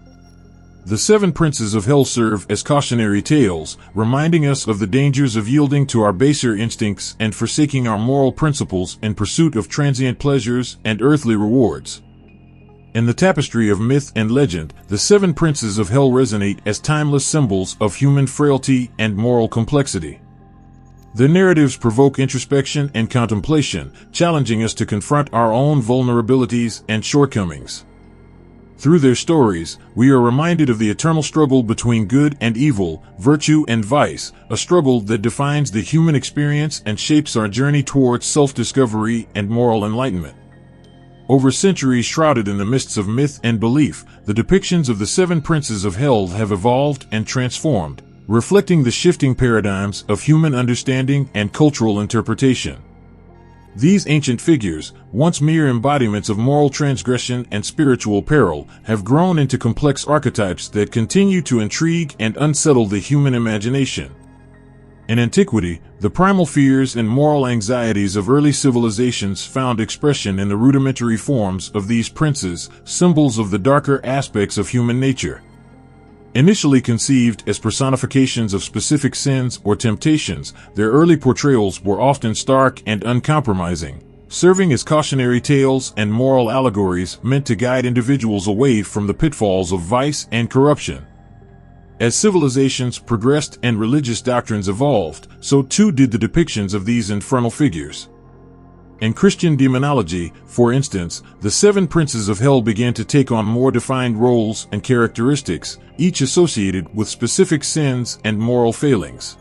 The seven princes of hell serve as cautionary tales, reminding us of the dangers of yielding to our baser instincts and forsaking our moral principles in pursuit of transient pleasures and earthly rewards. In the tapestry of myth and legend, the seven princes of hell resonate as timeless symbols of human frailty and moral complexity. Their narratives provoke introspection and contemplation, challenging us to confront our own vulnerabilities and shortcomings. Through their stories, we are reminded of the eternal struggle between good and evil, virtue and vice, a struggle that defines the human experience and shapes our journey towards self-discovery and moral enlightenment. Over centuries shrouded in the mists of myth and belief, the depictions of the seven princes of hell have evolved and transformed, reflecting the shifting paradigms of human understanding and cultural interpretation. These ancient figures, once mere embodiments of moral transgression and spiritual peril, have grown into complex archetypes that continue to intrigue and unsettle the human imagination. In antiquity, the primal fears and moral anxieties of early civilizations found expression in the rudimentary forms of these princes, symbols of the darker aspects of human nature. Initially conceived as personifications of specific sins or temptations, their early portrayals were often stark and uncompromising, serving as cautionary tales and moral allegories meant to guide individuals away from the pitfalls of vice and corruption. As civilizations progressed and religious doctrines evolved, so too did the depictions of these infernal figures. In Christian demonology, for instance, the seven princes of hell began to take on more defined roles and characteristics, each associated with specific sins and moral failings.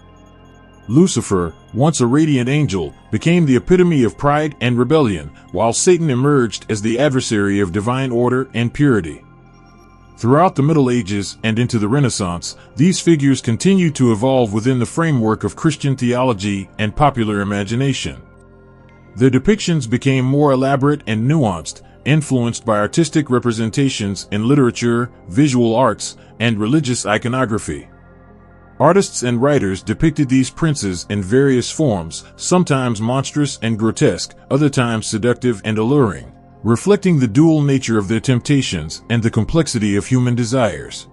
Lucifer, once a radiant angel, became the epitome of pride and rebellion, while Satan emerged as the adversary of divine order and purity. Throughout the Middle Ages and into the Renaissance, these figures continued to evolve within the framework of Christian theology and popular imagination. Their depictions became more elaborate and nuanced, influenced by artistic representations in literature, visual arts, and religious iconography. Artists and writers depicted these princes in various forms, sometimes monstrous and grotesque, other times seductive and alluring, reflecting the dual nature of their temptations and the complexity of human desires.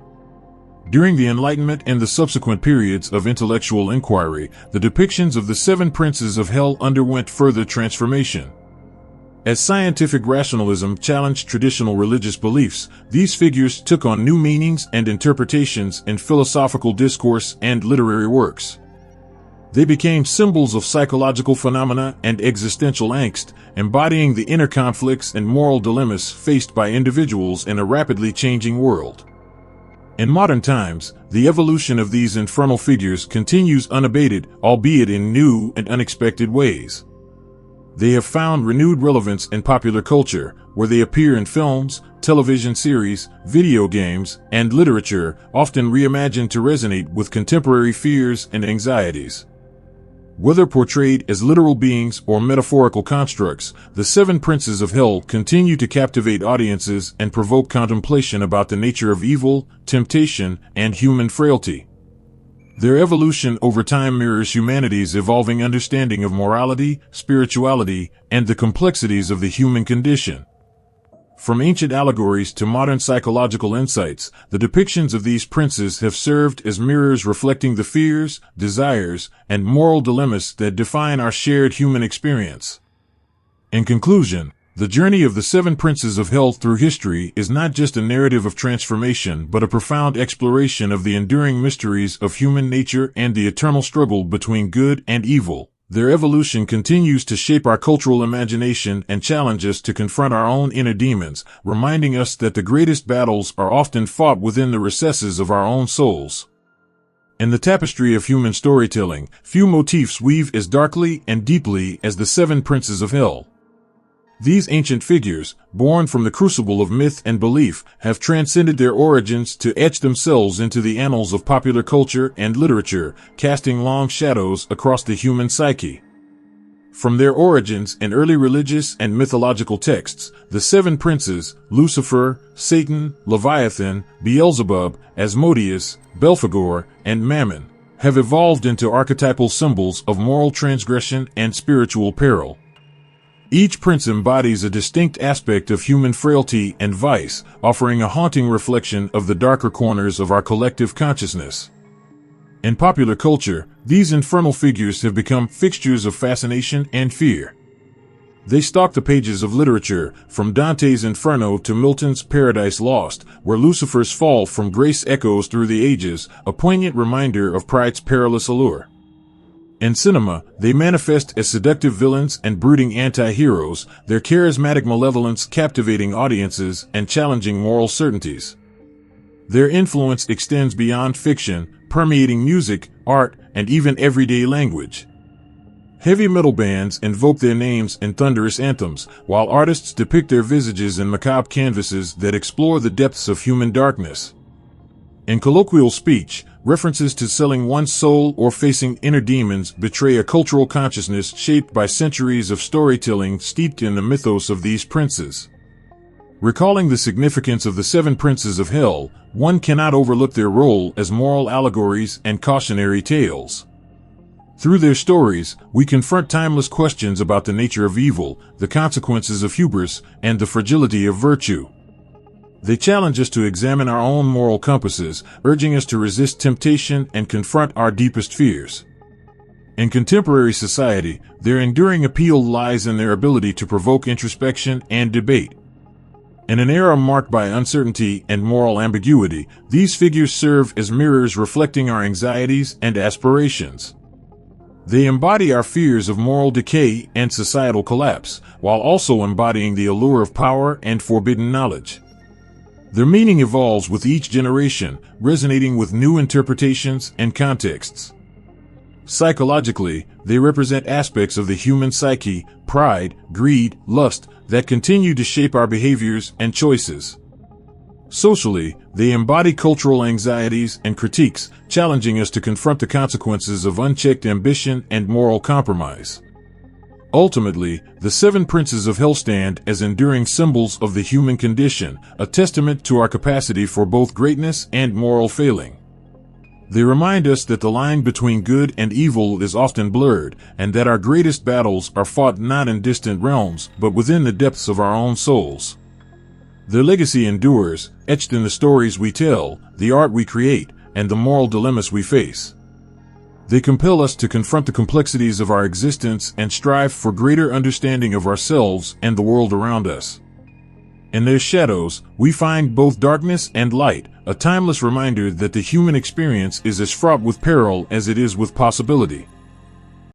During the Enlightenment and the subsequent periods of intellectual inquiry, the depictions of the seven princes of hell underwent further transformation. As scientific rationalism challenged traditional religious beliefs, these figures took on new meanings and interpretations in philosophical discourse and literary works. They became symbols of psychological phenomena and existential angst, embodying the inner conflicts and moral dilemmas faced by individuals in a rapidly changing world. In modern times, the evolution of these infernal figures continues unabated, albeit in new and unexpected ways. They have found renewed relevance in popular culture, where they appear in films, television series, video games, and literature, often reimagined to resonate with contemporary fears and anxieties. Whether portrayed as literal beings or metaphorical constructs, the seven princes of hell continue to captivate audiences and provoke contemplation about the nature of evil, temptation, and human frailty. Their evolution over time mirrors humanity's evolving understanding of morality, spirituality, and the complexities of the human condition. From ancient allegories to modern psychological insights, the depictions of these princes have served as mirrors reflecting the fears, desires, and moral dilemmas that define our shared human experience. In conclusion, the journey of the seven princes of hell through history is not just a narrative of transformation but a profound exploration of the enduring mysteries of human nature and the eternal struggle between good and evil. Their evolution continues to shape our cultural imagination and challenge us to confront our own inner demons, reminding us that the greatest battles are often fought within the recesses of our own souls. In the tapestry of human storytelling, few motifs weave as darkly and deeply as the seven princes of hell. These ancient figures, born from the crucible of myth and belief, have transcended their origins to etch themselves into the annals of popular culture and literature, casting long shadows across the human psyche. From their origins in early religious and mythological texts, the seven princes, Lucifer, Satan, Leviathan, Beelzebub, Asmodeus, Belphegor, and Mammon, have evolved into archetypal symbols of moral transgression and spiritual peril. Each prince embodies a distinct aspect of human frailty and vice, offering a haunting reflection of the darker corners of our collective consciousness. In popular culture, these infernal figures have become fixtures of fascination and fear. They stalk the pages of literature, from Dante's Inferno to Milton's Paradise Lost, where Lucifer's fall from grace echoes through the ages, a poignant reminder of pride's perilous allure. In cinema, they manifest as seductive villains and brooding anti-heroes, their charismatic malevolence captivating audiences and challenging moral certainties. Their influence extends beyond fiction, permeating music, art, and even everyday language. Heavy metal bands invoke their names in thunderous anthems, while artists depict their visages in macabre canvases that explore the depths of human darkness. In colloquial speech, references to selling one's soul or facing inner demons betray a cultural consciousness shaped by centuries of storytelling steeped in the mythos of these princes. Recalling the significance of the seven princes of hell, one cannot overlook their role as moral allegories and cautionary tales. Through their stories, we confront timeless questions about the nature of evil, the consequences of hubris, and the fragility of virtue. They challenge us to examine our own moral compasses, urging us to resist temptation and confront our deepest fears. In contemporary society, their enduring appeal lies in their ability to provoke introspection and debate. In an era marked by uncertainty and moral ambiguity, these figures serve as mirrors reflecting our anxieties and aspirations. They embody our fears of moral decay and societal collapse, while also embodying the allure of power and forbidden knowledge. Their meaning evolves with each generation, resonating with new interpretations and contexts. Psychologically, they represent aspects of the human psyche, pride, greed, lust, that continue to shape our behaviors and choices. Socially, they embody cultural anxieties and critiques, challenging us to confront the consequences of unchecked ambition and moral compromise. Ultimately, the seven princes of hell stand as enduring symbols of the human condition, a testament to our capacity for both greatness and moral failing. They remind us that the line between good and evil is often blurred, and that our greatest battles are fought not in distant realms, but within the depths of our own souls. Their legacy endures, etched in the stories we tell, the art we create, and the moral dilemmas we face. They compel us to confront the complexities of our existence and strive for greater understanding of ourselves and the world around us. In their shadows, we find both darkness and light, a timeless reminder that the human experience is as fraught with peril as it is with possibility.